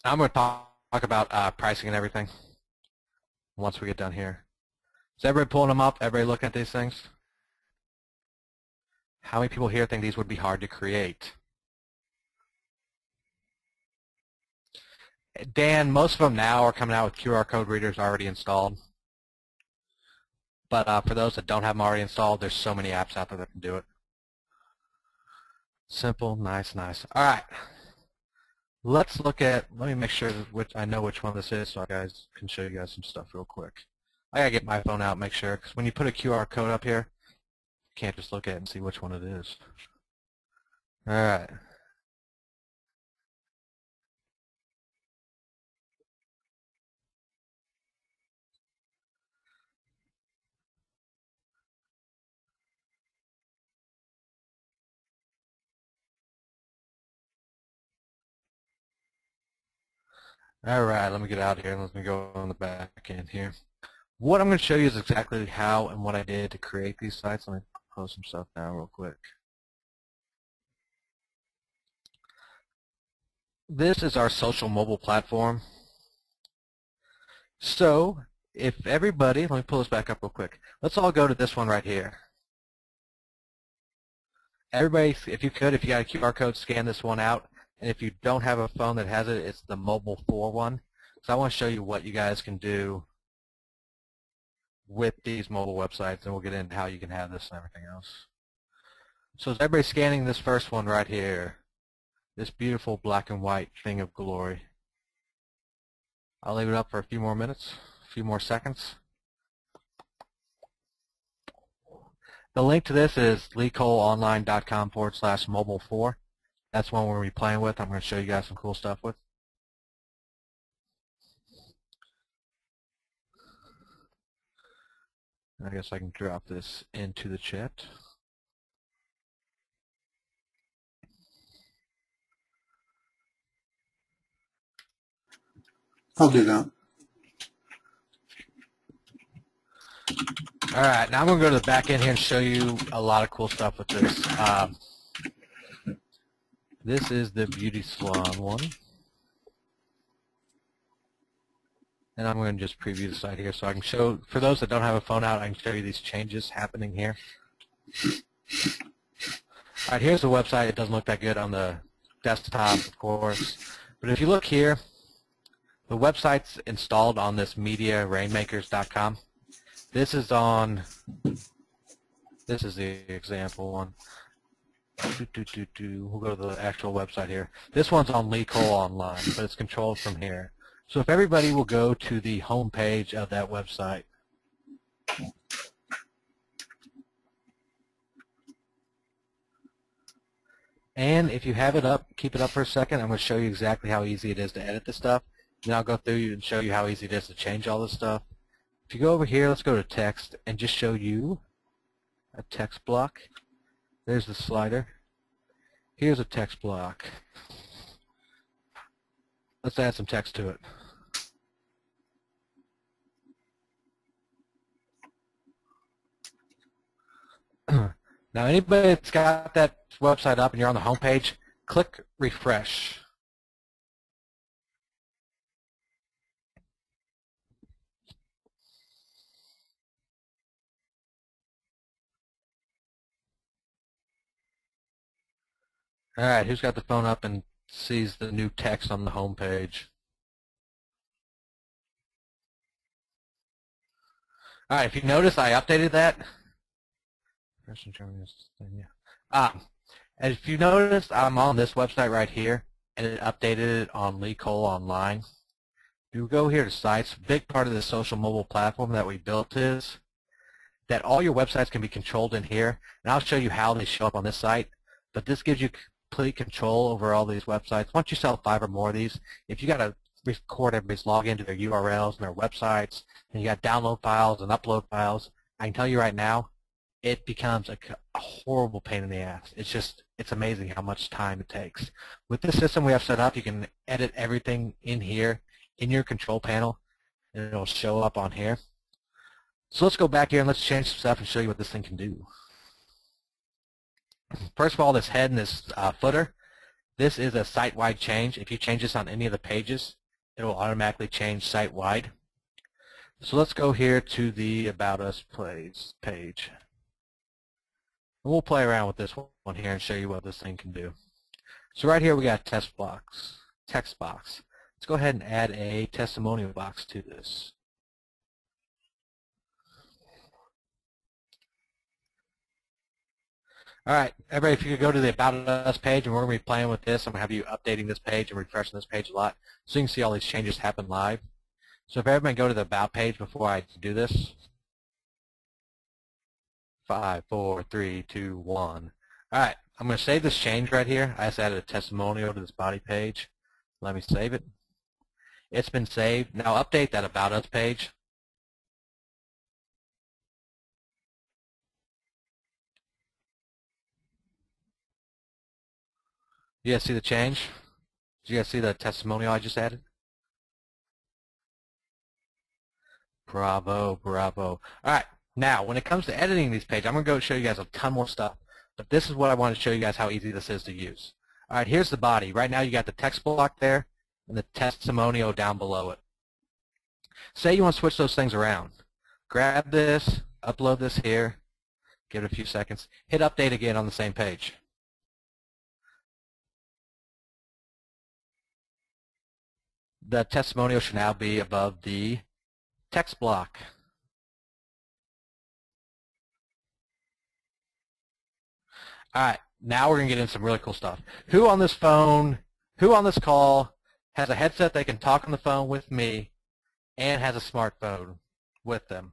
I'm going to talk about pricing and everything once we get done here. Is everybody pulling them up? Everybody looking at these things? How many people here think these would be hard to create? Dan, most of them now are coming out with QR code readers already installed. But for those that don't have them already installed, there's so many apps out there that can do it. Simple, nice, nice. All right. Let's look at, let me make sure that I know which one this is so I guys can show you guys some stuff real quick. I got to get my phone out and make sure, because when you put a QR code up here, you can't just look at it and see which one it is. All right. All right, let me get out here and let me go on the back end here. What I'm going to show you is exactly how and what I did to create these sites. Let me post some stuff now real quick. This is our social mobile platform. So if everybody, let me pull this back up real quick. Let's all go to this one right here. Everybody, if you got a QR code, scan this one out. And if you don't have a phone that has it, it's the Mobile 4 one. So I want to show you what you guys can do with these mobile websites, and we'll get into how you can have this and everything else. So is everybody scanning this first one right here? This beautiful black and white thing of glory. I'll leave it up for a few more minutes, a few more seconds. The link to this is leecoleonline.com/mobile4. That's one we're going to be playing with. I'm going to show you guys some cool stuff with. I guess I can drop this into the chat. I'll do that. All right, now I'm going to go to the back end here and show you a lot of cool stuff with this. This is the beauty salon one. And I'm going to just preview the site here so I can show, for those that don't have a phone out, I can show you these changes happening here. All right, here's the website. It doesn't look that good on the desktop, of course. But if you look here, the website's installed on this mediarainmakers.com. This is the example one. We'll go to the actual website here. This one's on Lee Cole Online, but it's controlled from here. So if everybody will go to the home page of that website. And if you have it up, keep it up for a second. I'm going to show you exactly how easy it is to edit this stuff. Then I'll go through and show you how easy it is to change all this stuff. If you go over here, let's go to text and just show you a text block. There's the slider. Here's a text block. Let's add some text to it. Now anybody that's got that website up and you're on the home page, click refresh. All right, who's got the phone up and sees the new text on the home page? All right, if you notice, I updated that. And if you notice, I'm on this website right here, and it updated it on Lee Cole Online. If you go here to sites, a big part of the social mobile platform that we built is that all your websites can be controlled in here, and I'll show you how they show up on this site. But this gives you complete control over all these websites. Once you sell 5 or more of these, if you got to record everybody's login to their URLs and their websites, and you got download files and upload files, I can tell you right now, it becomes a horrible pain in the ass. It's amazing how much time it takes. With the system we have set up, you can edit everything in here in your control panel, and it'll show up on here. So let's go back here and let's change some stuff and show you what this thing can do. First of all, this head and this footer, this is a site-wide change. If you change this on any of the pages, it will automatically change site-wide. So let's go here to the About Us page. And we'll play around with this one here and show you what this thing can do. So right here we got a text box. Let's go ahead and add a testimonial box to this. All right, everybody, if you could go to the About Us page, and we're going to be playing with this. I'm going to have you updating this page and refreshing this page a lot so you can see all these changes happen live. So if everybody go to the About page before I do this. 5, 4, 3, 2, 1. All right, I'm going to save this change right here. I just added a testimonial to this body page. Let me save it. It's been saved. Now update that About Us page. You guys see the change? Did you guys see the testimonial I just added? Bravo, bravo. All right, now when it comes to editing these pages, I'm going to go show you guys a ton more stuff. But this is what I want to show you guys how easy this is to use. All right, here's the body. Right now you got the text block there and the testimonial down below it. Say you want to switch those things around. Grab this, upload this here, give it a few seconds, hit update again on the same page. The testimonial should now be above the text block. All right, now we're going to get into some really cool stuff. Who on this call has a headset they can talk on the phone with me and has a smartphone with them?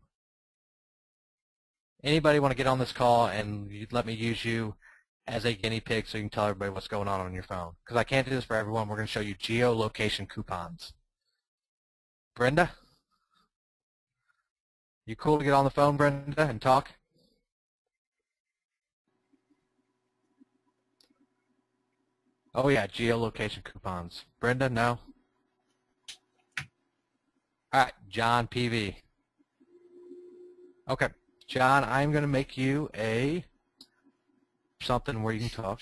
Anybody want to get on this call and let me use you as a guinea pig so you can tell everybody what's going on your phone? Because I can't do this for everyone. We're going to show you geolocation coupons. Brenda? You cool to get on the phone, Brenda, and talk? Oh yeah, geolocation coupons. Brenda, no? All right, John PV. Okay, John, I'm going to make you something where you can talk.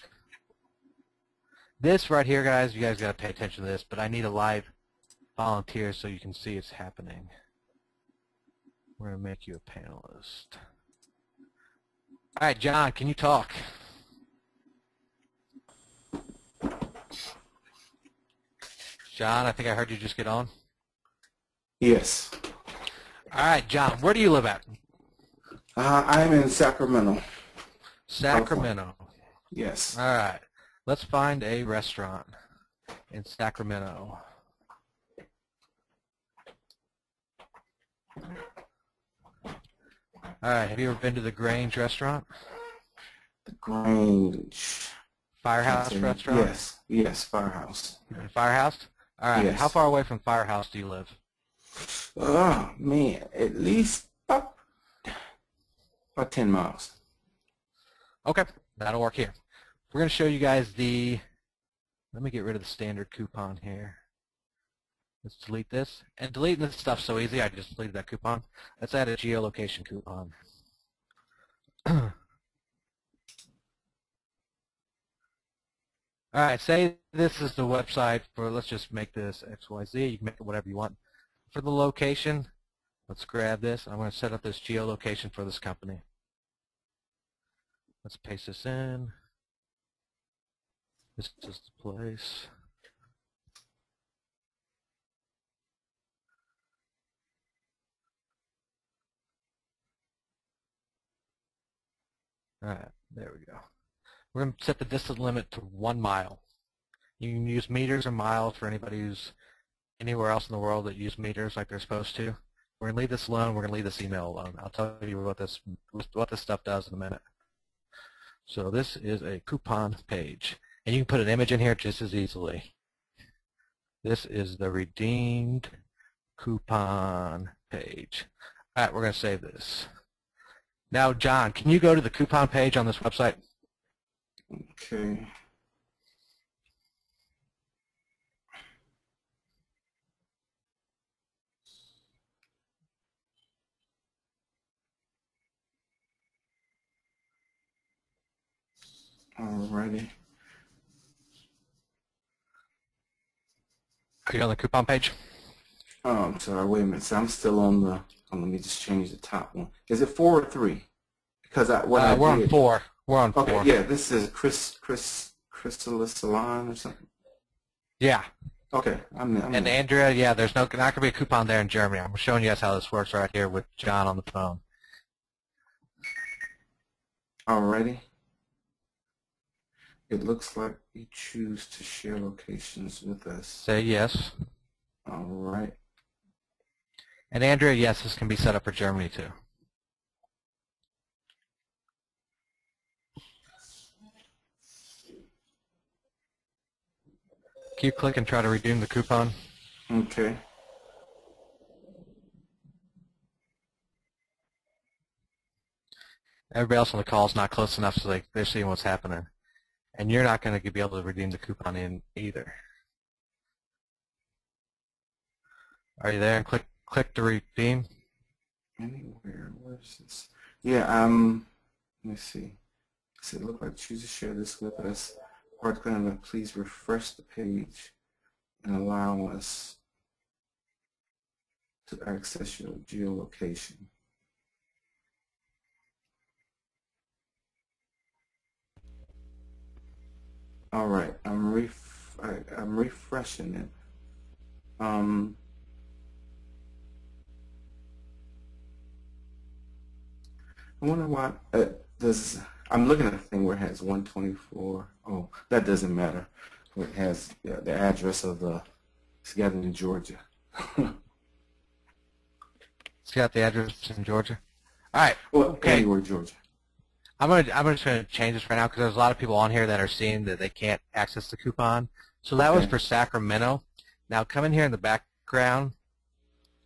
This right here, guys, you guys got to pay attention to this, but I need a live volunteer so you can see it's happening. We're going to make you a panelist. All right, John, can you talk? John, I think I heard you just get on. Yes. All right, John, where do you live at? I'm in Sacramento. Sacramento. Yes. All right, let's find a restaurant in Sacramento. All right, have you ever been to the Grange restaurant? The Grange. Firehouse restaurant? Yes. Yes, Firehouse. Firehouse? All right, Yes. How far away from Firehouse do you live? Oh, man, at least about 10 miles. Okay, that'll work here. We're going to show you guys let me get rid of the standard coupon here. Let's delete this. And deleting this stuff's so easy, I just deleted that coupon. Let's add a geolocation coupon. All right, say this is the website for, let's just make this XYZ. You can make it whatever you want. For the location, let's grab this. I'm going to set up this geolocation for this company. Let's paste this in. This is the place. All right, there we go. We're going to set the distance limit to 1 mile. You can use meters or miles for anybody who's anywhere else in the world that use meters like they're supposed to. We're going to leave this alone. We're going to leave this email alone. I'll tell you what this stuff does in a minute. So this is a coupon page. And you can put an image in here just as easily. This is the redeemed coupon page. All right, we're going to save this. Now, John, can you go to the coupon page on this website? Okay. Alrighty. Are you on the coupon page? Oh, I'm sorry. Wait a minute. So I'm still on the. Oh, let me just change the top one. Is it 4 or 3? Because we're on 4. We're on 4. Okay. Yeah. This is Chrysalis Salon or something. Yeah. Okay. I'm and Andrea, yeah, there's not going to be a coupon there in Germany. I'm showing you guys how this works right here with John on the phone. Alrighty. It looks like we choose to share locations with us. Say yes. All right. And Andrea, yes, this can be set up for Germany too. Can you click and try to redeem the coupon? Okay. Everybody else on the call is not close enough so they're seeing what's happening. And you're not going to be able to redeem the coupon in either. Are you there? And click to redeem. Anywhere. Where's this? Yeah. Let me see. Does it look like choose to share this with us? Or please refresh the page and allow us to access your geolocation. All right, I'm refreshing it. I wonder why does. I'm looking at a thing where it has 124. Oh, that doesn't matter. It has the address of the. It's got it in Georgia. It's got the address in Georgia. All right. Well, Okay. anywhere, Georgia. I'm just gonna change this right now because there's a lot of people on here that are seeing that they can't access the coupon. So that was Okay. for Sacramento. Now come in here in the background.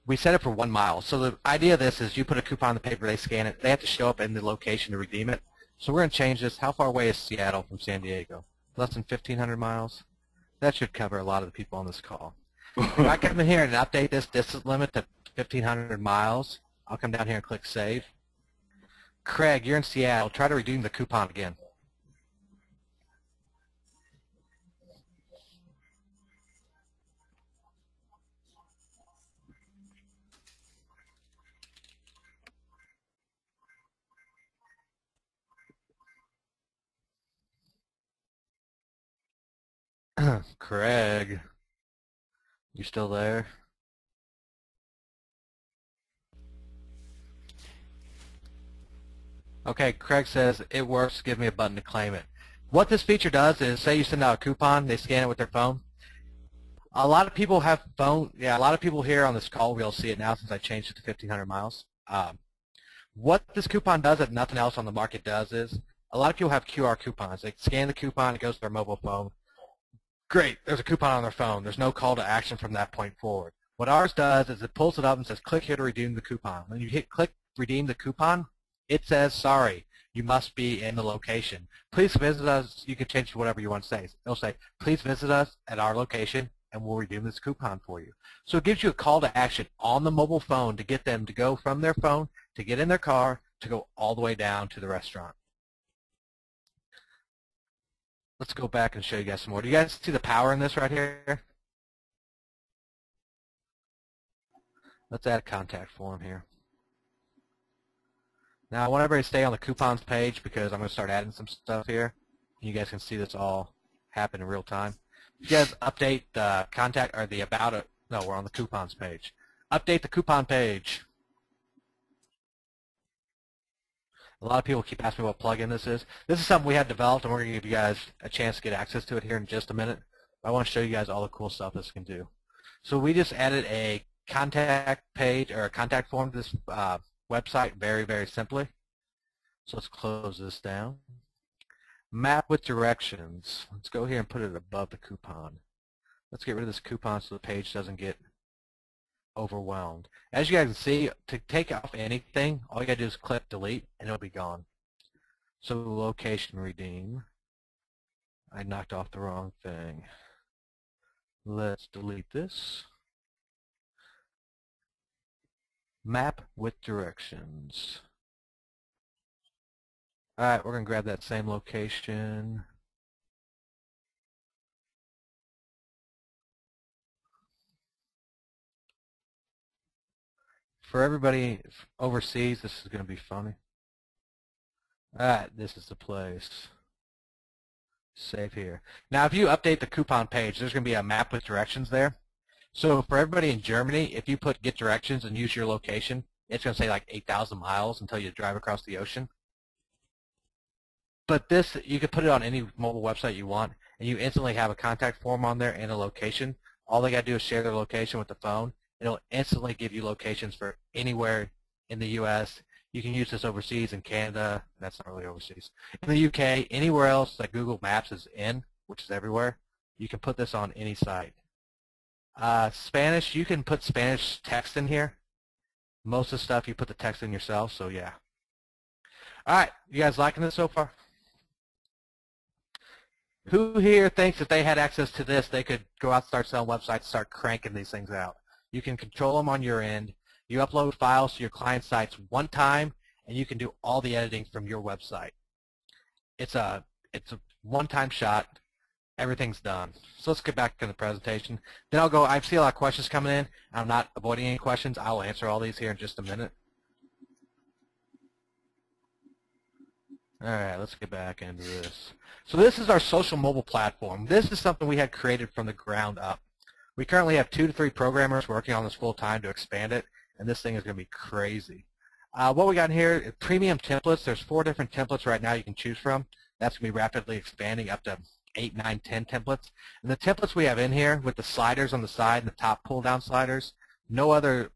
We set it for 1 mile. So the idea of this is you put a coupon on the paper, they scan it, they have to show up in the location to redeem it. So we're gonna change this. How far away is Seattle from San Diego? Less than 1,500 miles. That should cover a lot of the people on this call. If I come in here and update this distance limit to 1,500 miles, I'll come down here and click Save. Craig, you're in Seattle. Try to redeem the coupon again. Craig, you still there? Okay, Craig says, it works, give me a button to claim it. What this feature does is, say you send out a coupon, they scan it with their phone. A lot of people have phone, a lot of people here on this call will see it now since I changed it to 1,500 miles. What this coupon does that nothing else on the market does is, a lot of people have QR coupons. They scan the coupon, it goes to their mobile phone. Great, there's a coupon on their phone. There's no call to action from that point forward. What ours does is it pulls it up and says, click here to redeem the coupon. When you hit click redeem the coupon, it says, sorry, you must be in the location. Please visit us. You can change whatever you want to say. It'll say, please visit us at our location and we'll redeem this coupon for you. So it gives you a call to action on the mobile phone to get them to go from their phone, to get in their car, to go all the way down to the restaurant. Let's go back and show you guys some more. Do you guys see the power in this right here? Let's add a contact form here. Now I want everybody to stay on the coupons page because I'm going to start adding some stuff here. You guys can see this all happen in real time. If you guys update the contact or the about it, no, we're on the coupons page. Update the coupon page. A lot of people keep asking me what plugin this is. This is something we had developed, and we're going to give you guys a chance to get access to it here in just a minute. I want to show you guys all the cool stuff this can do. So we just added a contact page or a contact form to this website very, very simply. So let's close this down. Map with directions. Let's go here and put it above the coupon. Let's get rid of this coupon so the page doesn't get overwhelmed. As you guys can see, to take off anything, all you gotta do is click delete and it'll be gone. So location redeem. I knocked off the wrong thing. Let's delete this. Map with directions. Alright, we're gonna grab that same location. For everybody overseas, this is going to be funny. Alright, this is the place. Save here. Now if you update the coupon page, there's going to be a map with directions there. So for everybody in Germany, if you put get directions and use your location, it's going to say like 8,000 miles until you drive across the ocean. But this, you can put it on any mobile website you want, and you instantly have a contact form on there and a location. All they got to do is share their location with the phone. It'll instantly give you locations for anywhere in the U.S. You can use this overseas in Canada. That's not really overseas. In the UK, anywhere else that Google Maps is in, which is everywhere, you can put this on any site. Spanish, you can put Spanish text in here. Most of the stuff you put the text in yourself, so yeah. All right, you guys liking this so far? Who here thinks if they had access to this, they could go out and start selling websites, start cranking these things out? You can control them on your end. You upload files to your client sites one time, and you can do all the editing from your website. It's a one-time shot. everything's done. So let's get back to the presentation. Then I'll go, I see a lot of questions coming in. I'm not avoiding any questions. I will answer all these here in just a minute. All right, let's get back into this. So this is our social mobile platform. This is something we had created from the ground up. We currently have 2 to 3 programmers working on this full time to expand it, and this thing is going to be crazy. What we got in here is premium templates. There's 4 different templates right now you can choose from. That's going to be rapidly expanding up to 8, 9, 10 templates. And the templates we have in here with the sliders on the side and the top pull-down sliders, no other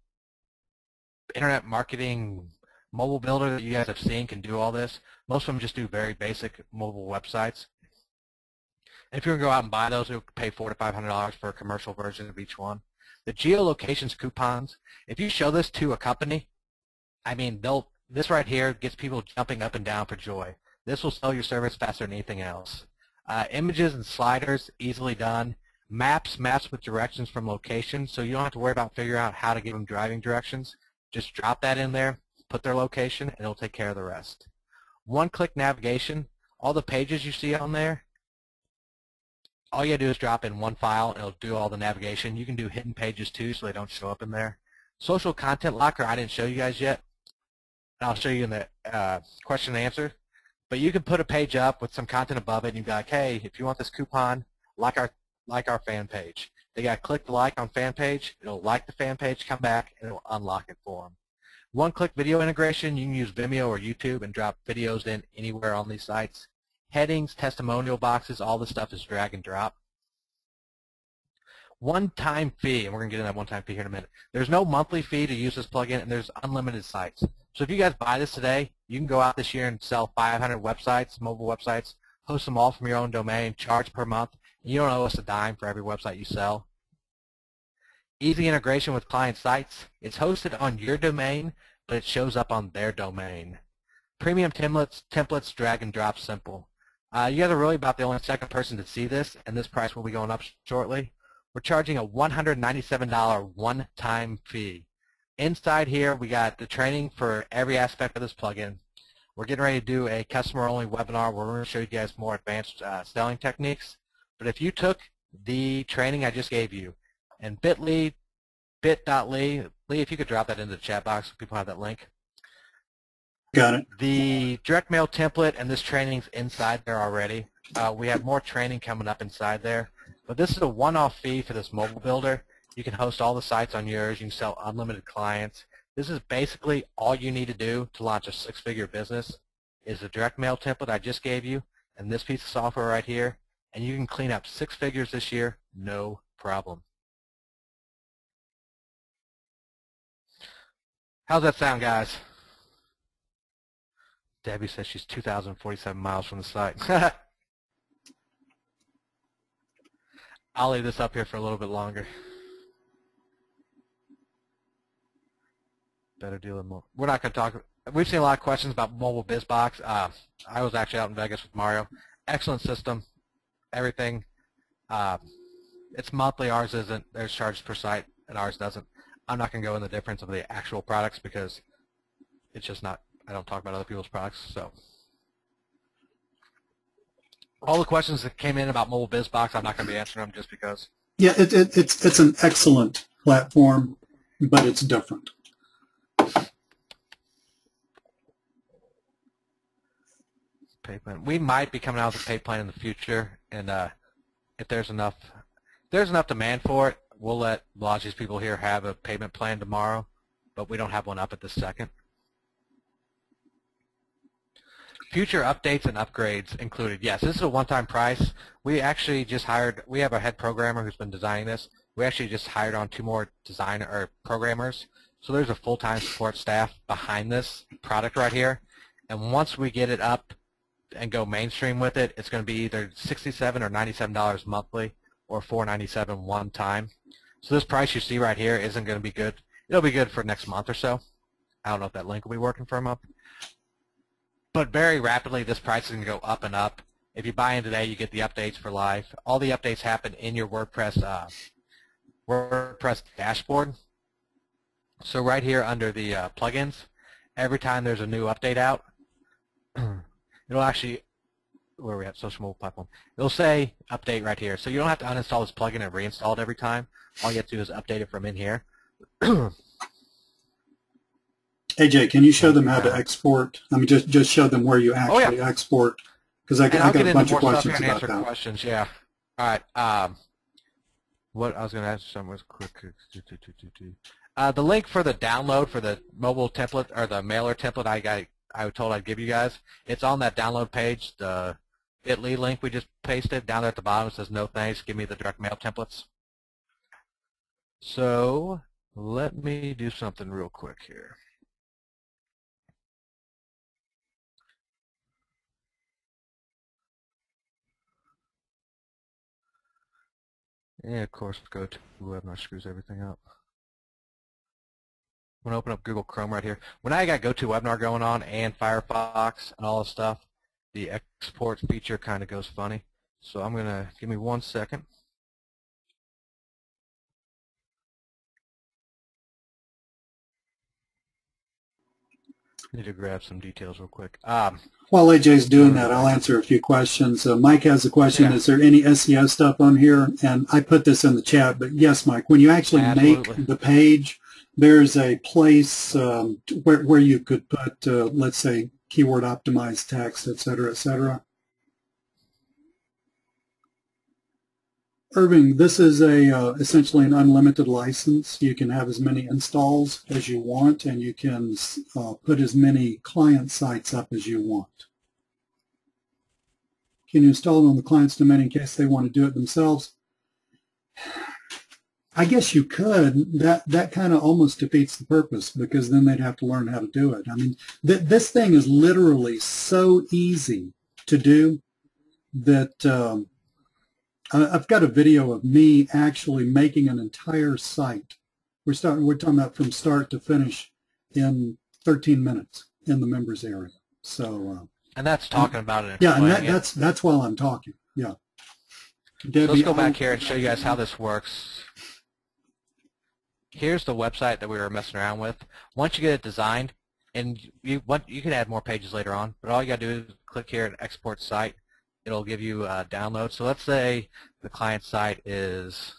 internet marketing mobile builder that you guys have seen can do all this. Most of them just do very basic mobile websites. If you're going to go out and buy those, you'll pay $400 to $500 for a commercial version of each one. The geolocations coupons, if you show this to a company, I mean, this right here gets people jumping up and down for joy. This will sell your service faster than anything else. Images and sliders, easily done. Maps with directions from locations, so you don't have to worry about figuring out how to give them driving directions. Just drop that in there, put their location, and it'll take care of the rest. One-click navigation, all the pages you see on there, all you gotta do is drop in one file and it'll do all the navigation. You can do hidden pages too so they don't show up in there. Social content locker, I didn't show you guys yet. I'll show you in the question and answer. But you can put a page up with some content above it and you'd be like, hey, if you want this coupon, like our fan page. They gotta click the like on fan page, it'll like the fan page, come back, and it'll unlock it for them. One-click video integration, you can use Vimeo or YouTube and drop videos in anywhere on these sites. Headings, testimonial boxes, all this stuff is drag and drop. One-time fee, and we're going to get into that one-time fee here in a minute. There's no monthly fee to use this plugin, and there's unlimited sites. So if you guys buy this today, you can go out this year and sell 500 websites, mobile websites, host them all from your own domain, charge per month. You don't owe us a dime for every website you sell. Easy integration with client sites. It's hosted on your domain, but it shows up on their domain. Premium templates, drag and drop simple. You guys are really about the only second person to see this, and this price will be going up shortly. We're charging a $197 one-time fee. Inside here, we got the training for every aspect of this plugin. We're getting ready to do a customer-only webinar where we're going to show you guys more advanced selling techniques. But if you took the training I just gave you, and bit.ly, Lee, if you could drop that into the chat box so people have that link. Got it. The direct mail template and this training's inside there already. We have more training coming up inside there. But this is a one-off fee for this mobile builder. You can host all the sites on yours. You can sell unlimited clients. This is basically all you need to do to launch a 6-figure business is the direct mail template I just gave you and this piece of software right here. And you can clean up 6 figures this year, no problem. How's that sound, guys? Debbie says she's 2,047 miles from the site. I'll leave this up here for a little bit longer. Better deal than more. We're not going to talk. We've seen a lot of questions about mobile BizBox. I was actually out in Vegas with Mario. Excellent system. Everything. It's monthly. Ours isn't. There's charged per site, and ours doesn't. I'm not going to go in the difference of the actual products because it's just not. I don't talk about other people's products. So all the questions that came in about mobile BizBox, I'm not going to be answering them just because. Yeah, it's an excellent platform, but it's different. Pay plan. We might be coming out with a pay plan in the future, and if there's enough demand for it, we'll let a lot of these people here have a payment plan tomorrow, but we don't have one up at this second. Future updates and upgrades included. Yes, this is a one-time price. We actually just hired. We have a head programmer who's been designing this. We actually just hired on 2 more designer or programmers. So there's a full-time support staff behind this product right here. And once we get it up and go mainstream with it, it's going to be either $67 or $97 monthly or $497 one time. So this price you see right here isn't going to be good. It'll be good for next month or so. I don't know if that link will be working for a month. But very rapidly, this price is going to go up and up. If you buy in today, you get the updates for life. All the updates happen in your WordPress dashboard. So right here under the plugins, every time there's a new update out, it'll actually where we have social mobile platform. It'll say update right here. So you don't have to uninstall this plugin and reinstall it every time. All you have to do is update it from in here. AJ, can you show them how to export? I mean, just show them where you actually export, because I got a bunch of questions about that. Questions, yeah. All right. What I was going to ask some was quick. The link for the download for the mobile template or the mailer template I was told I'd give you guys. It's on that download page. The bit.ly link we just pasted down there at the bottom. It says no thanks. Give me the direct mail templates. So let me do something real quick here. And of course, go to webinar, screws everything up. I'm going to open up Google Chrome right here. When I got GoToWebinar going on and Firefox and all this stuff, the export feature kind of goes funny. So I'm going to, give me 1 second. I need to grab some details real quick. While AJ's doing that, I'll answer a few questions. Mike has a question. Yeah. Is there any SEO stuff on here? And I put this in the chat, but yes, Mike, when you actually make the page, there's a place where you could put, let's say, keyword optimized text, et cetera, et cetera. Irving, this is essentially an unlimited license. You can have as many installs as you want, and you can put as many client sites up as you want. Can you install it on the client's domain in case they want to do it themselves? I guess you could. That kind of almost defeats the purpose, because then they'd have to learn how to do it. I mean, this thing is literally so easy to do that I've got a video of me actually making an entire site. We're talking about from start to finish in 13 minutes in the members area. So and that's talking about it. Yeah, and that's while I'm talking. Yeah. Debbie, so let's go back here and show you guys how this works. Here's the website that we were messing around with. Once you get it designed, and you can add more pages later on, but all you got to do is click here and export site. It'll give you a download. So let's say the client site is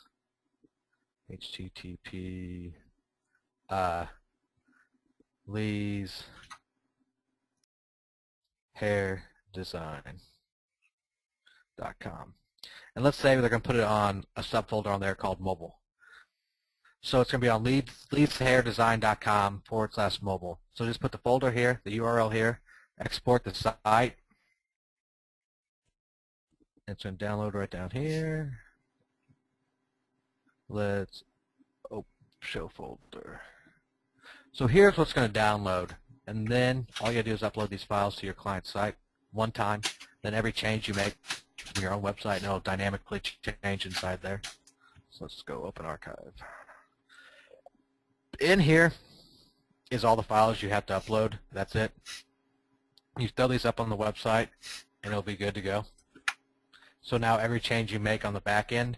http Lee's hair design.com. And let's say they're going to put it on a subfolder on there called mobile. So it's going to be on leedshairdesign.com/mobile. So just put the folder here, the URL here, export the site. It's going to download right down here. Let's show folder. So here's what's going to download. And then all you got to do is upload these files to your client site one time. Then every change you make from your own website, and it'll dynamically change inside there. So let's go open archive. In here is all the files you have to upload. That's it. You throw these up on the website, and it'll be good to go. So now every change you make on the back end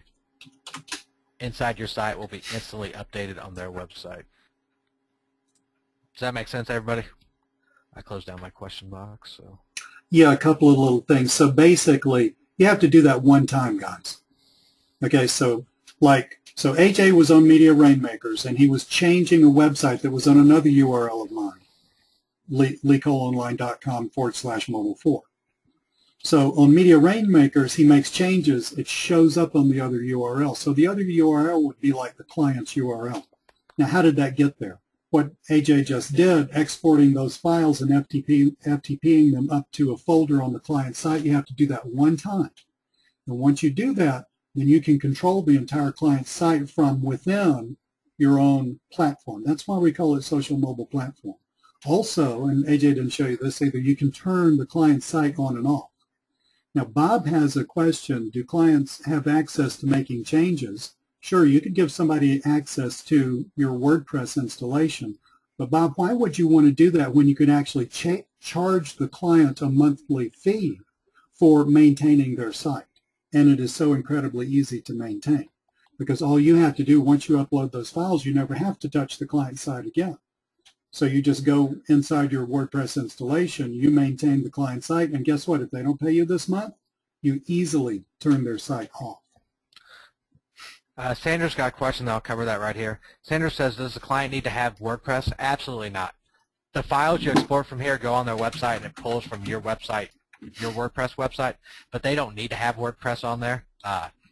inside your site will be instantly updated on their website. Does that make sense, everybody? I closed down my question box. So yeah, a couple of little things. So basically, you have to do that one time, guys. Okay, so AJ was on Media Rainmakers, and he was changing a website that was on another URL of mine, leecoleonline.com/mobile4. So on Media Rainmakers, he makes changes. It shows up on the other URL. So the other URL would be like the client's URL. Now, how did that get there? What AJ just did, exporting those files and FTPing them up to a folder on the client site, you have to do that one time. And once you do that, then you can control the entire client site from within your own platform. That's why we call it social mobile platform. Also, and AJ didn't show you this either, you can turn the client site on and off. Now, Bob has a question. Do clients have access to making changes? Sure, you could give somebody access to your WordPress installation. But, Bob, why would you want to do that when you could actually charge the client a monthly fee for maintaining their site? And it is so incredibly easy to maintain, because all you have to do once you upload those files, you never have to touch the client site again. So you just go inside your WordPress installation, you maintain the client site, and guess what? If they don't pay you this month, you easily turn their site off. Sandra's got a question, I'll cover that right here. Sandra says, does the client need to have WordPress? Absolutely not. The files you export from here go on their website and it pulls from your website, your WordPress website, but they don't need to have WordPress on there.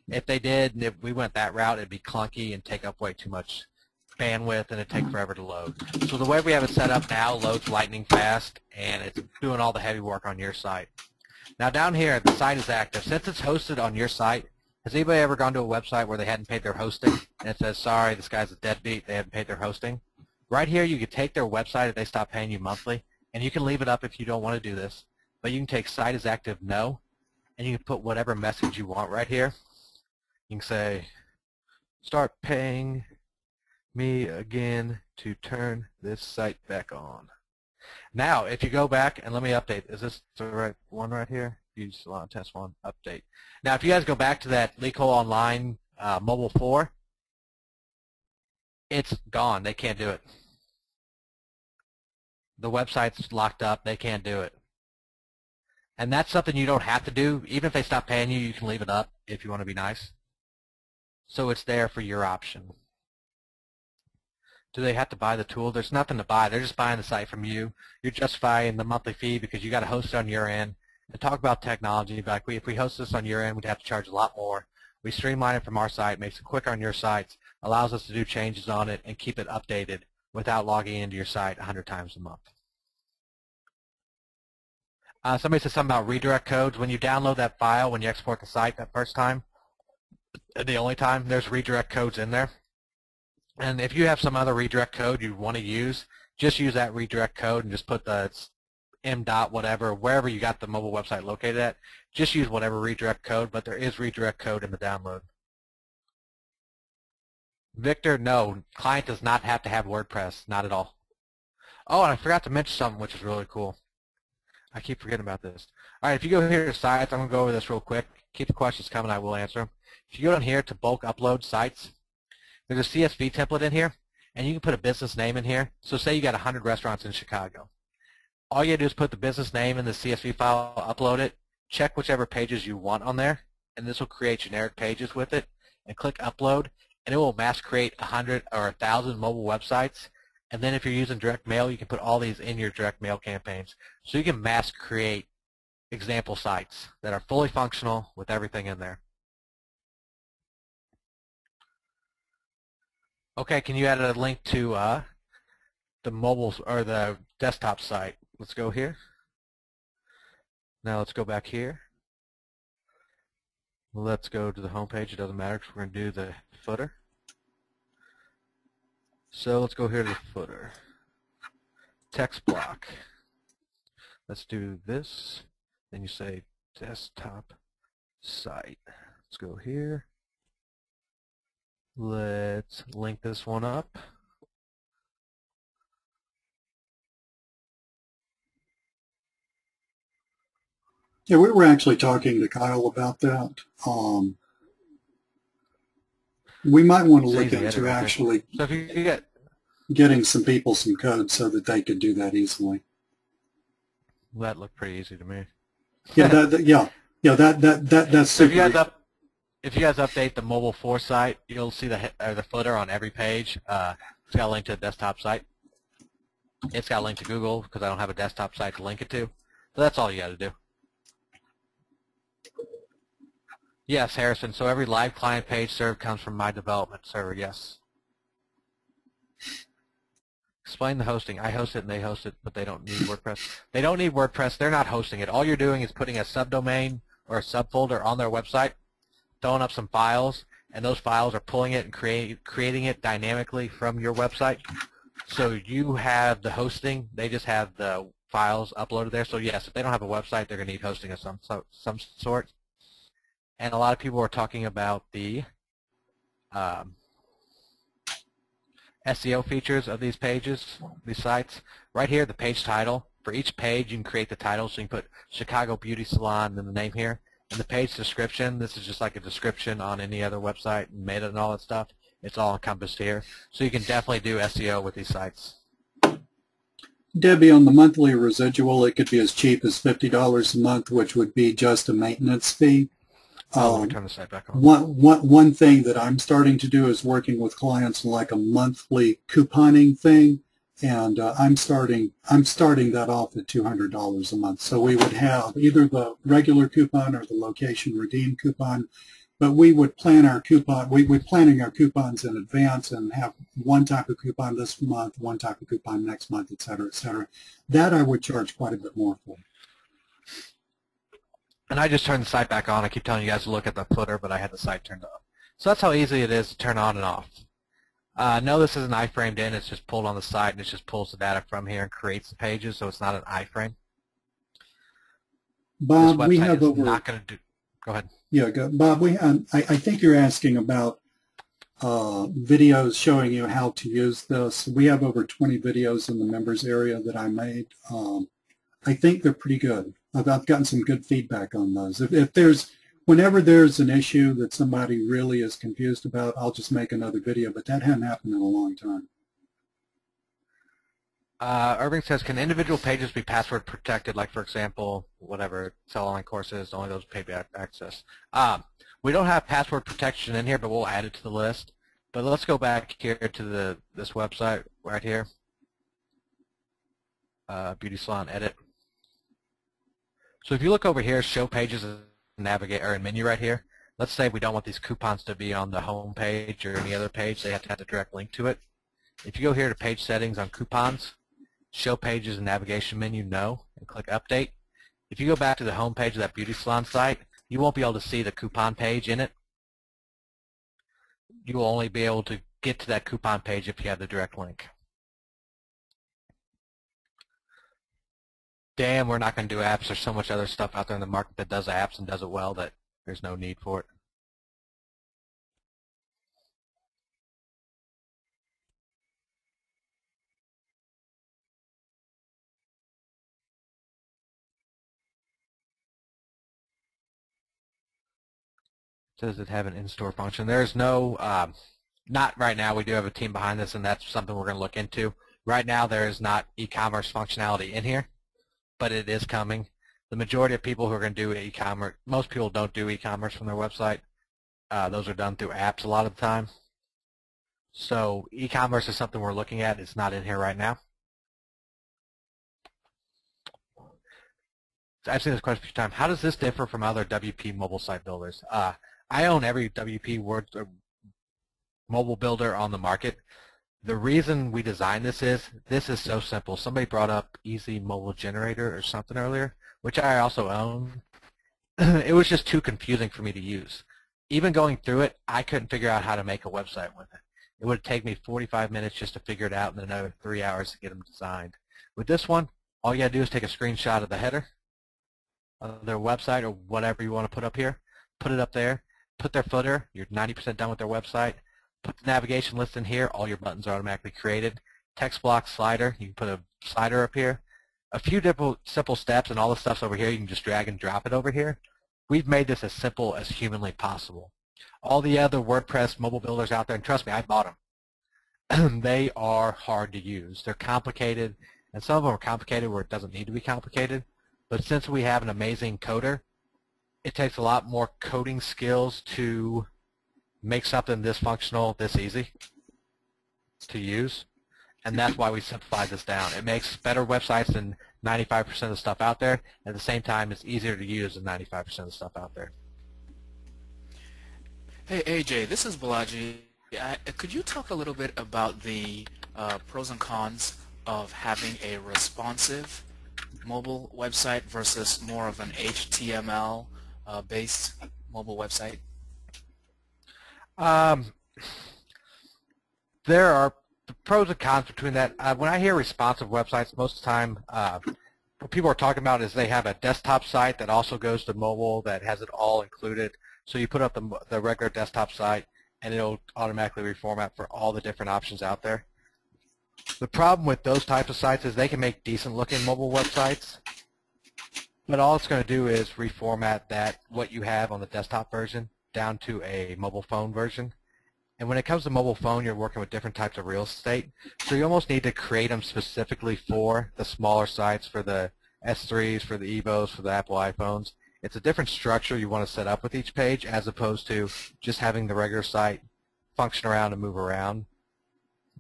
If they did, and if we went that route, it'd be clunky and take up way too much bandwidth and it'd take forever to load. So the way we have it set up now loads lightning fast and it's doing all the heavy work on your site. Now down here, the site is active. Since it's hosted on your site, has anybody ever gone to a website where they hadn't paid their hosting and it says, sorry, this guy's a deadbeat, they haven't paid their hosting? Right here, you can take their website if they stop paying you monthly, and you can leave it up if you don't want to do this, but you can take site is active no, and you can put whatever message you want right here. You can say, start paying me again to turn this site back on. Now, if you go back, and let me update, is this the right one right here? Use Salon Test 1, update. Now, if you guys go back to that LeetCode Online Mobile 4, it's gone. They can't do it. The website's locked up. They can't do it. And that's something you don't have to do. Even if they stop paying you, you can leave it up if you want to be nice. So it's there for your option. Do they have to buy the tool? There's nothing to buy. They're just buying the site from you. You're justifying the monthly fee because you got to host it on your end. And talk about technology, like if we host this on your end, we'd have to charge a lot more. We streamline it from our site, makes it quicker on your sites, allows us to do changes on it and keep it updated without logging into your site 100 times a month. Somebody said something about redirect codes. When you download that file, when you export the site that first time, the only time, there's redirect codes in there. And if you have some other redirect code you want to use, just use that redirect code and just put the m dot whatever, wherever you got the mobile website located at. Just use whatever redirect code, but there is redirect code in the download. Victor, no, client does not have to have WordPress, not at all. Oh, and I forgot to mention something which is really cool. I keep forgetting about this. All right, if you go here to sites, I'm going to go over this real quick. Keep the questions coming, I will answer them. If you go down here to bulk upload sites, there's a CSV template in here, and you can put a business name in here. So say you got 100 restaurants in Chicago. All you do is put the business name in the CSV file, upload it, check whichever pages you want on there, and this will create generic pages with it, and click upload, and it will mass create 100 or 1,000 mobile websites. And then if you're using direct mail, you can put all these in your direct mail campaigns. So you can mass create example sites that are fully functional with everything in there. Okay, can you add a link to the mobile or the desktop site? Let's go here. Now let's go back here. Let's go to the home page. It doesn't matter because we're going to do the footer. So let's go here to the footer. Text block. Let's do this. Then you say desktop site. Let's go here. Let's link this one up. Yeah, we were actually talking to Kyle about that. We might want to look into actually so if you get getting some people some code so that they could do that easily. That looked pretty easy to me. Yeah, that's so super. if you guys update the mobile 4 site, you'll see the footer on every page. It's got a link to a desktop site. It's got a link to Google because I don't have a desktop site to link it to. So that's all you got to do. Yes, Harrison. So every live client page served comes from my development server. Yes. Explain the hosting. I host it and they host it, but they don't need WordPress. They don't need WordPress. They're not hosting it. All you're doing is putting a subdomain or a subfolder on their website, throwing up some files, and those files are pulling it and creating it dynamically from your website. So you have the hosting. They just have the files uploaded there. So yes, if they don't have a website, they're going to need hosting of some sort. And a lot of people are talking about the SEO features of these pages, these sites. Right here, the page title. For each page, you can create the title. So you can put Chicago Beauty Salon in the name here. And the page description, this is just like a description on any other website, and meta and all that stuff. It's all encompassed here. So you can definitely do SEO with these sites. Debbie, on the monthly residual, it could be as cheap as $50 a month, which would be just a maintenance fee. Let me turn the site back on. One thing that I'm starting to do is working with clients like a monthly couponing thing, and I'm starting that off at $200 a month. So we would have either the regular coupon or the location redeem coupon, but we would plan our coupon. We're planning our coupons in advance and have one type of coupon this month, one type of coupon next month, et cetera, et cetera. That I would charge quite a bit more for. And I just turned the site back on. I keep telling you guys to look at the footer, but I had the site turned off. So that's how easy it is to turn on and off. No, this isn't iframed in. It's just pulled on the site, and it just pulls the data from here and creates the pages, so it's not an iframe. Bob, we have over... not going to do... Go ahead. Yeah, go. Bob, I think you're asking about videos showing you how to use this. We have over 20 videos in the members area that I made. I think they're pretty good. I've gotten some good feedback on those. Whenever there's an issue that somebody really is confused about, I'll just make another video, but that hadn't happened in a long time. Irving says, can individual pages be password protected, like, for example, whatever, sell online courses, only those pay access? We don't have password protection in here, but we'll add it to the list. But let's go back here to this website right here, Beauty Salon Edit. So if you look over here, show pages and navigate, or in menu right here, let's say we don't want these coupons to be on the home page or any other page. They have to have the direct link to it. If you go here to page settings on coupons, show pages and navigation menu, no, and click update. If you go back to the home page of that beauty salon site, you won't be able to see the coupon page in it. You will only be able to get to that coupon page if you have the direct link. Damn, we're not going to do apps. There's so much other stuff out there in the market that does apps and does it well that there's no need for it. Does it have an in-store function? There's no, not right now. We do have a team behind this, and that's something we're going to look into. Right now, there is not e-commerce functionality in here, but it is coming. The majority of people who are going to do e-commerce, most people don't do e-commerce from their website. Those are done through apps a lot of the time. So e-commerce is something we're looking at. It's not in here right now. I've seen this question a few times. How does this differ from other WP mobile site builders? I own every WP Word mobile builder on the market. The reason we designed this is so simple. Somebody brought up Easy Mobile Generator or something earlier, which I also own. It was just too confusing for me to use. Even going through it, I couldn't figure out how to make a website with it. It would take me 45 minutes just to figure it out and another 3 hours to get them designed. With this one, all you got to do is take a screenshot of the header of their website or whatever you want to put up here, put it up there, put their footer, you're 90% done with their website, put the navigation list in here, all your buttons are automatically created, text block slider, you can put a slider up here, a few different simple steps, and all the stuff's over here, you can just drag and drop it over here. We've made this as simple as humanly possible. All the other WordPress mobile builders out there, and trust me, I bought them, they are hard to use. They're complicated, and some of them are complicated where it doesn't need to be complicated. But since we have an amazing coder, it takes a lot more coding skills to make something this functional, this easy to use. And that's why we simplified this down. It makes better websites than 95% of the stuff out there. At the same time, it's easier to use than 95% of the stuff out there. Hey, AJ, this is Balaji. Could you talk a little bit about the pros and cons of having a responsive mobile website versus more of an HTML based mobile website? There are pros and cons between that. When I hear responsive websites, most of the time what people are talking about is they have a desktop site that also goes to mobile that has it all included. So you put up the regular desktop site and it'll automatically reformat for all the different options out there. The problem with those types of sites is they can make decent looking mobile websites, but all it's going to do is reformat what you have on the desktop version down to a mobile phone version. And when it comes to mobile phone, you're working with different types of real estate. So you almost need to create them specifically for the smaller sites, for the S3s, for the Evos, for the Apple iPhones. It's a different structure you want to set up with each page as opposed to just having the regular site function around and move around,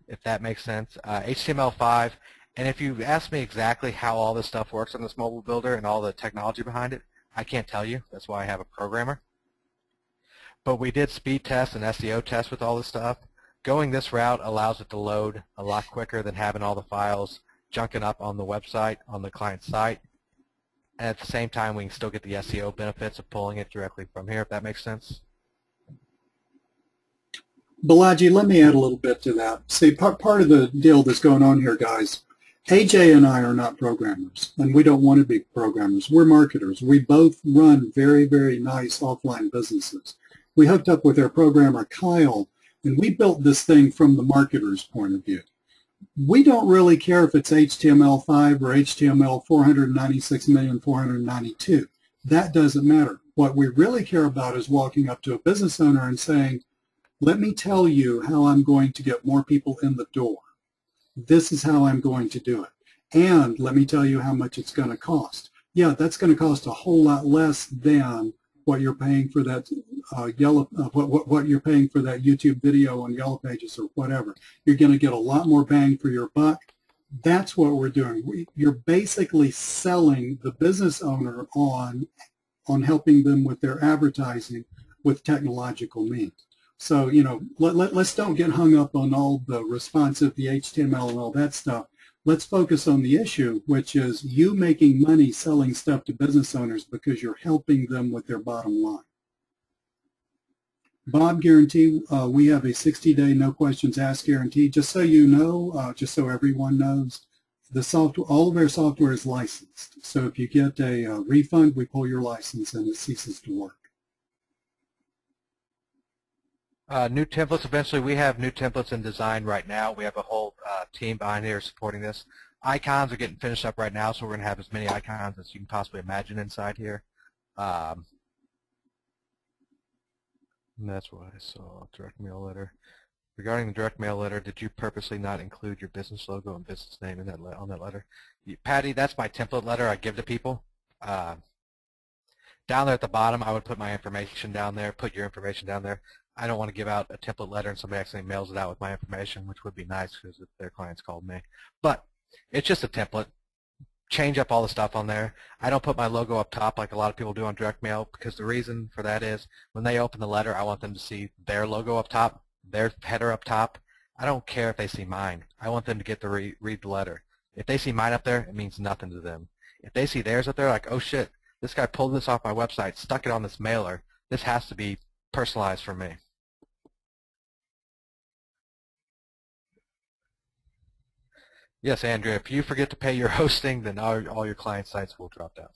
if that makes sense. HTML5, and if you ask me exactly how all this stuff works on this mobile builder and all the technology behind it, I can't tell you. That's why I have a programmer. But we did speed tests and SEO tests with all this stuff. Going this route allows it to load a lot quicker than having all the files junking up on the website, on the client site. And at the same time, we can still get the SEO benefits of pulling it directly from here, if that makes sense. Balaji, let me add a little bit to that. See, part of the deal that's going on here, guys, AJ and I are not programmers, and we don't want to be programmers. We're marketers. We both run very, very nice offline businesses. We hooked up with our programmer, Kyle, and we built this thing from the marketer's point of view. We don't really care if it's HTML5 or HTML 496,492. That doesn't matter. What we really care about is walking up to a business owner and saying, let me tell you how I'm going to get more people in the door. This is how I'm going to do it. And let me tell you how much it's going to cost. Yeah, that's going to cost a whole lot less than what you're paying for that what you're paying for that YouTube video on Yellow Pages or whatever. You're going to get a lot more bang for your buck. That's what we're doing. You're basically selling the business owner on helping them with their advertising with technological means. So, you know, let's don't get hung up on all the responsive, the HTML and all that stuff. Let's focus on the issue, which is you making money selling stuff to business owners because you're helping them with their bottom line. Bob guarantee, we have a 60-day no questions asked guarantee. Just so you know, just so everyone knows, the software, all of our software is licensed. So if you get a refund, we pull your license and it ceases to work. New templates, eventually we have new templates in design right now. We have a whole team behind here supporting this. Icons are getting finished up right now, so we're going to have as many icons as you can possibly imagine inside here. And that's what I saw, direct mail letter. Regarding the direct mail letter, did you purposely not include your business logo and business name in that on that letter? Patty, that's my template letter I give to people. Down there at the bottom, I would put my information down there, put your information down there. I don't want to give out a template letter and somebody accidentally mails it out with my information, which would be nice because their clients called me. But it's just a template. Change up all the stuff on there. I don't put my logo up top like a lot of people do on direct mail because the reason for that is when they open the letter, I want them to see their logo up top, their header up top. I don't care if they see mine. I want them to get to read the letter. If they see mine up there, it means nothing to them. If they see theirs up there, like, oh shit, this guy pulled this off my website, stuck it on this mailer, this has to be personalized for me. Yes, Andrea, if you forget to pay your hosting, then all your client sites will drop down.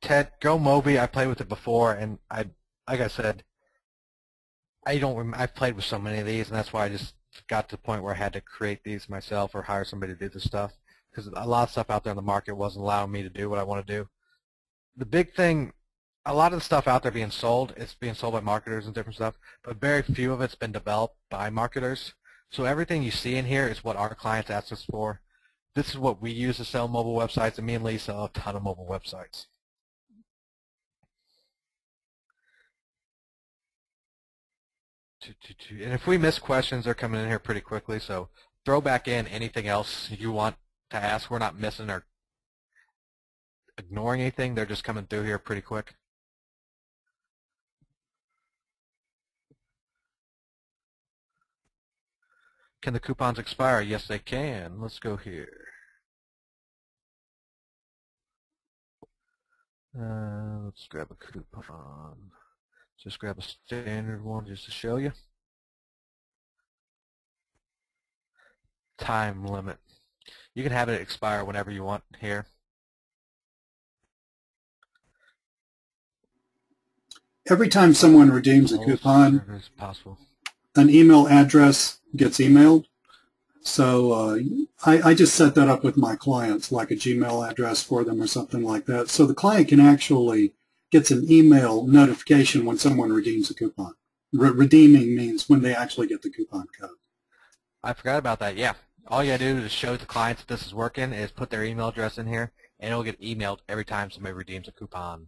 Ted, Go Mobi, I played with it before, and like I said, I've played with so many of these, and that's why I just got to the point where I had to create these myself or hire somebody to do this stuff, because a lot of stuff out there in the market wasn't allowing me to do what I want to do. The big thing, a lot of the stuff out there being sold, it's being sold by marketers and different stuff, but very few of it's been developed by marketers. So everything you see in here is what our clients ask us for. This is what we use to sell mobile websites, and me and Lee sell a ton of mobile websites. And if we miss questions, they're coming in here pretty quickly, so throw back in anything else you want to ask. We're not missing or ignoring anything. They're just coming through here pretty quick. Can the coupons expire? Yes, they can. Let's go here. Let's grab a coupon. Just grab a standard one just to show you. Time limit. You can have it expire whenever you want here. Every time someone redeems a coupon, as possible. an email address gets emailed. So I just set that up with my clients, like a Gmail address for them or something like that. So the client can actually gets an email notification when someone redeems a coupon. Redeeming means when they actually get the coupon code. I forgot about that. Yeah. All you gotta do to show the clients that this is working is put their email address in here, and it'll get emailed every time somebody redeems a coupon.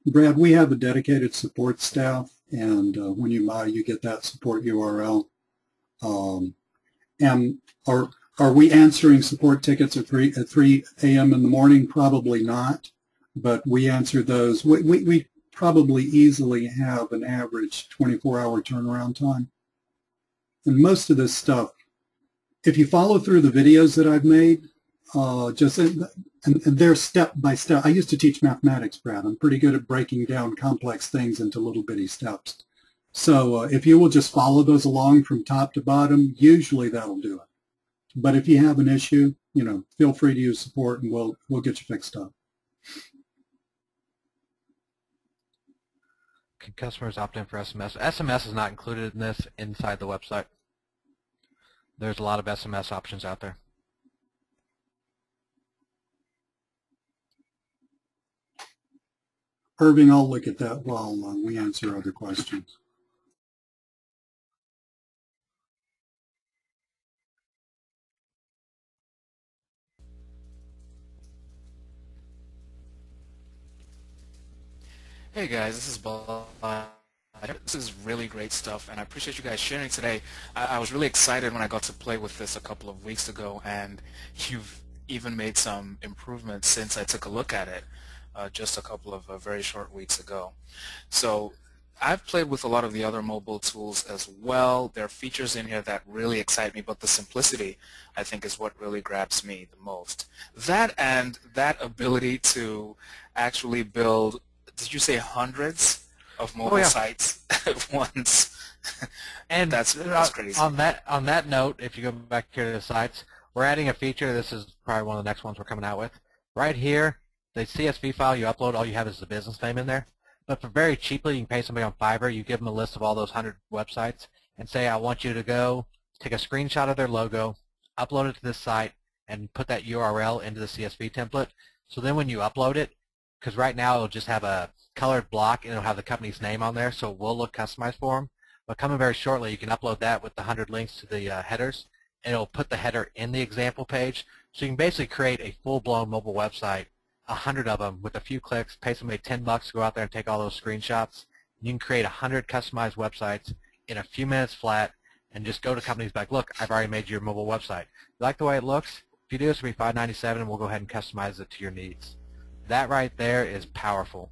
Brad, we have a dedicated support staff, and when you buy, you get that support URL. And are we answering support tickets at 3 a.m. in the morning? Probably not, but we answer those. We probably easily have an average 24-hour turnaround time. And most of this stuff, if you follow through the videos that I've made, and they're step by step. I used to teach mathematics, Brad. I'm pretty good at breaking down complex things into little bitty steps. So if you will just follow those along from top to bottom, usually that'll do it. But if you have an issue, feel free to use support, and we'll get you fixed up. Can customers opt in for SMS? SMS is not included in this inside the website. There's a lot of SMS options out there. Irving, I'll look at that while we answer other questions. Hey guys, this is Bob. This is really great stuff, and I appreciate you guys sharing today. I was really excited when I got to play with this a couple of weeks ago, and you've even made some improvements since I took a look at it just a couple of very short weeks ago. So I've played with a lot of the other mobile tools as well. There are features in here that really excite me, but the simplicity, I think, is what really grabs me the most. That and that ability to actually build, did you say hundreds of mobile sites at once? And that's crazy. On that note, if you go back here to the sites, we're adding a feature. This is probably one of the next ones we're coming out with. Right here, the CSV file you upload, all you have is the business name in there. But for very cheaply, you can pay somebody on Fiverr. You give them a list of all those 100 websites and say, I want you to go take a screenshot of their logo, upload it to this site, and put that URL into the CSV template. So then when you upload it, because right now it'll just have a colored block and it'll have the company's name on there, so it will look customized for them. But coming very shortly, you can upload that with the 100 links to the headers, and it'll put the header in the example page. So you can basically create a full-blown mobile website, 100 of them, with a few clicks, pay somebody $10 to go out there and take all those screenshots. And you can create 100 customized websites in a few minutes flat, and just go to companies back, look, I've already made your mobile website. You like the way it looks? If you do, it's going to be $5.97, and we'll go ahead and customize it to your needs. That right there is powerful.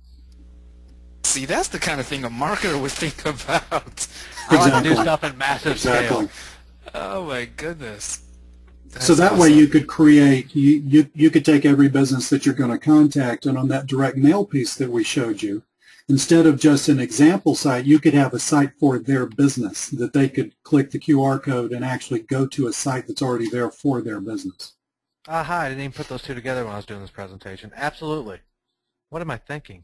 See, that's the kind of thing a marketer would think about. I like to do stuff in massive scale. Oh my goodness. That's so that awesome. way you could create, you could take every business that you're going to contact, and on that direct mail piece that we showed you, instead of just an example site, you could have a site for their business that they could click the QR code and actually go to a site that's already there for their business. Aha, I didn't even put those two together when I was doing this presentation. Absolutely. What am I thinking?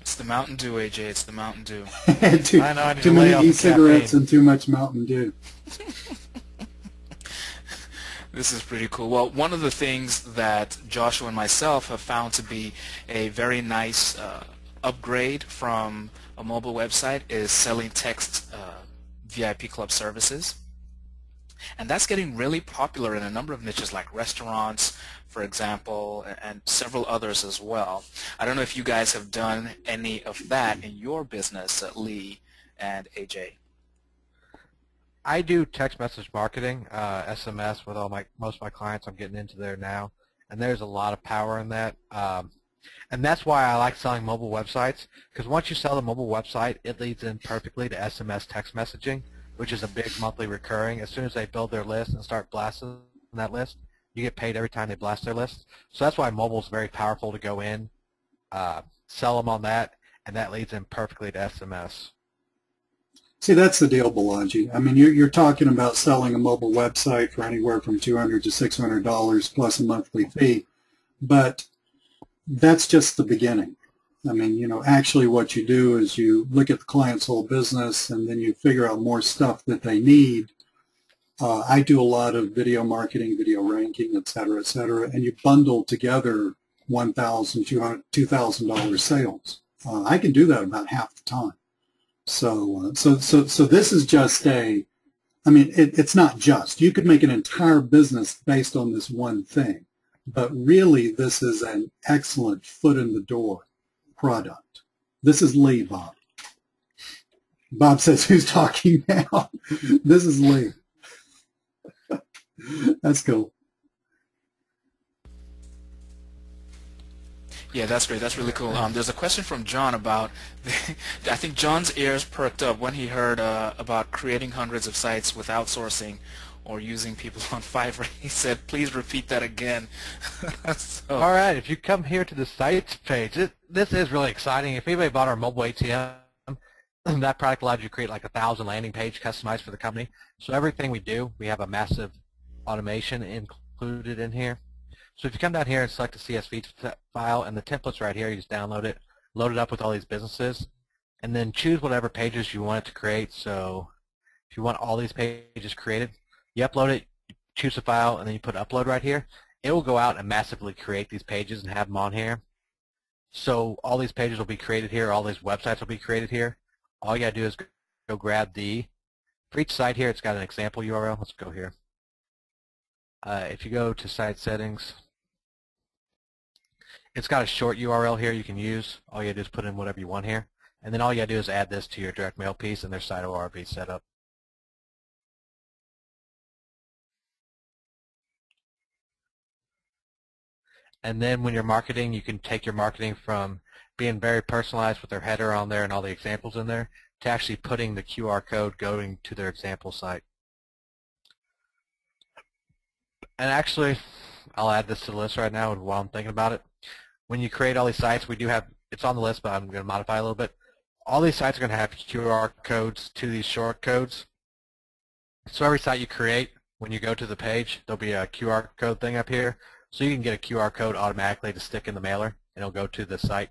It's the Mountain Dew, AJ. It's the Mountain Dew. I know, I need too to lay many off the e-cigarettes caffeine. and too much Mountain Dew. This is pretty cool. Well, one of the things that Joshua and myself have found to be a very nice upgrade from a mobile website is selling text VIP club services. And that's getting really popular in a number of niches like restaurants, for example, and several others as well. I don't know if you guys have done any of that in your business, Lee and AJ. I do text message marketing, SMS, with most of my clients. I'm getting into there now, and there's a lot of power in that. And that's why I like selling mobile websites, because once you sell a mobile website, it leads in perfectly to SMS text messaging, which is a big monthly recurring. As soon as they build their list and start blasting that list, you get paid every time they blast their list. So that's why mobile is very powerful to go in, sell them on that, and that leads in perfectly to SMS. See, that's the deal, Balaji. I mean, you're talking about selling a mobile website for anywhere from $200 to $600 plus a monthly fee, but that's just the beginning. I mean, you know, actually what you do is you look at the client's whole business and then you figure out more stuff that they need. I do a lot of video marketing, video ranking, et cetera, and you bundle together $1,000, $2,000 sales. I can do that about half the time. So this is just a, I mean, it's not just. You could make an entire business based on this one thing, but really this is an excellent foot in the door product. This is Lee, Bob. Bob says, who's talking now? This is Lee. That's cool. Yeah, that's great. That's really cool. There's a question from John about, I think John's ears perked up when he heard about creating hundreds of sites with outsourcing or using people on Fiverr. He said, please repeat that again. So, all right, if you come here to the sites page, this is really exciting. If anybody bought our mobile ATM, that product allows you to create like 1,000 landing page customized for the company. So everything we do, we have a massive automation included in here. So if you come down here and select the CSV file and the template's right here, you just download it, load it up with all these businesses, and then choose whatever pages you want it to create. So if you want all these pages created, you upload it, you choose a file, and then you put upload right here. It will go out and massively create these pages and have them on here. So all these pages will be created here, all these websites will be created here. All you gotta do is go grab for each site here, it's got an example URL. Let's go here. If you go to site settings, it's got a short URL here you can use. All you gotta do is put in whatever you want here. And then all you gotta do is add this to your direct mail piece and their site ORB setup. And then when you're marketing, you can take your marketing from being very personalized with their header on there and all the examples in there to actually putting the QR code going to their example site. And actually, I'll add this to the list right now while I'm thinking about it. When you create all these sites, we do have, it's on the list, but I'm going to modify a little bit. All these sites are going to have QR codes to these short codes. So every site you create, when you go to the page, there'll be a QR code thing up here. So you can get a QR code automatically to stick in the mailer, and it'll go to the site.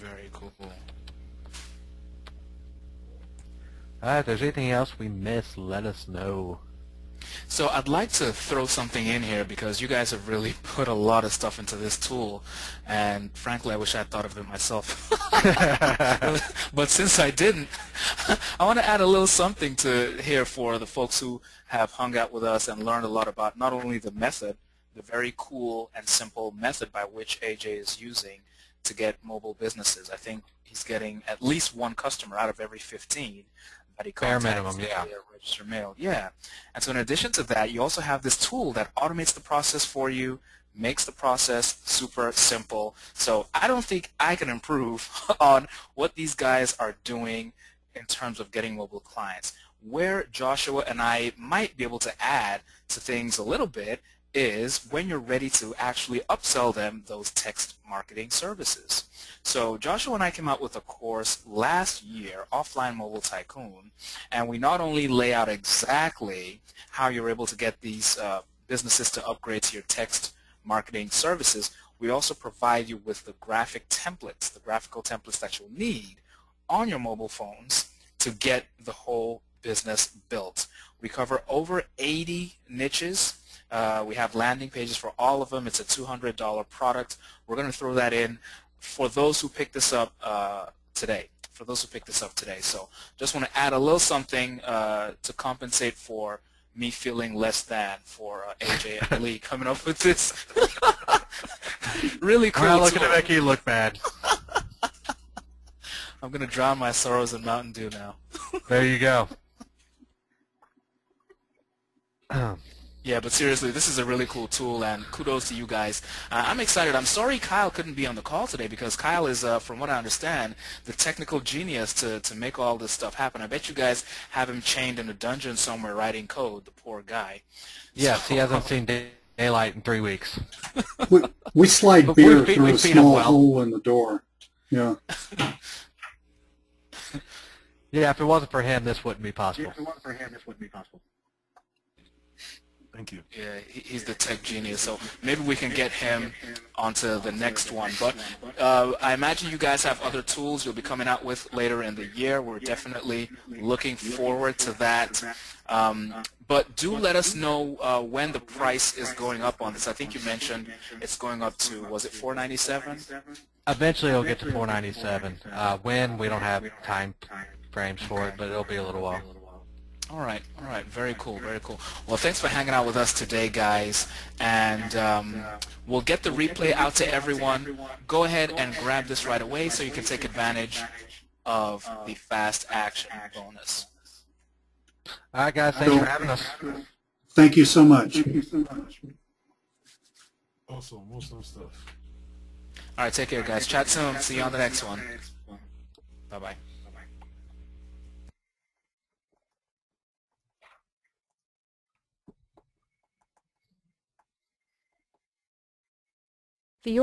very cool. If there's anything else we missed, let us know. So I'd like to throw something in here because you guys have really put a lot of stuff into this tool, and frankly I wish I'd thought of it myself. But since I didn't, I want to add a little something to here for the folks who have hung out with us and learned a lot about not only the method, the very cool and simple method by which AJ is using to get mobile businesses. I think he's getting at least one customer out of every 15 that he contacts. Bare minimum, yeah. Register mail, yeah. And so in addition to that, you also have this tool that automates the process for you, makes the process super simple. So I don't think I can improve on what these guys are doing in terms of getting mobile clients. Where Joshua and I might be able to add to things a little bit is when you're ready to actually upsell them those text marketing services. So Joshua and I came out with a course last year, Offline Mobile Tycoon, and we not only lay out exactly how you're able to get these businesses to upgrade to your text marketing services, we also provide you with the graphic templates, the graphical templates that you'll need on your mobile phones to get the whole business built. We cover over 80 niches. We have landing pages for all of them. It's a $200 product. We're going to throw that in for those who pick this up today. So just want to add a little something to compensate for me feeling less than for AJ and Lee coming up with this really cool We're not looking tool. to make you look bad. I'm going to drown my sorrows in Mountain Dew now. There you go. Yeah, but seriously, this is a really cool tool, and kudos to you guys. I'm excited. I'm sorry Kyle couldn't be on the call today because Kyle is, from what I understand, the technical genius to make all this stuff happen. I bet you guys have him chained in a dungeon somewhere writing code, the poor guy. Yes, he hasn't seen daylight in 3 weeks. We slide But beer we've through a seen him small well. hole in the door. Yeah. Yeah, if it wasn't for him, this wouldn't be possible. Thank you. Yeah, he's the tech genius, so maybe we can get him onto the next one. But I imagine you guys have other tools you'll be coming out with later in the year. We're definitely looking forward to that. But do let us know when the price is going up on this. I think you mentioned it's going up to, was it $497? Eventually it'll get to $497. When, we don't have time frames for it, but it'll be a little while. All right, very cool, very cool. Well, thanks for hanging out with us today, guys, and we'll get the replay out to everyone. Go ahead and grab this right away so you can take advantage of the fast action bonus. All right, guys, thanks for having us. Thank you so much. Awesome stuff. All right, take care, guys. Chat soon. See you on the next one. Bye-bye. The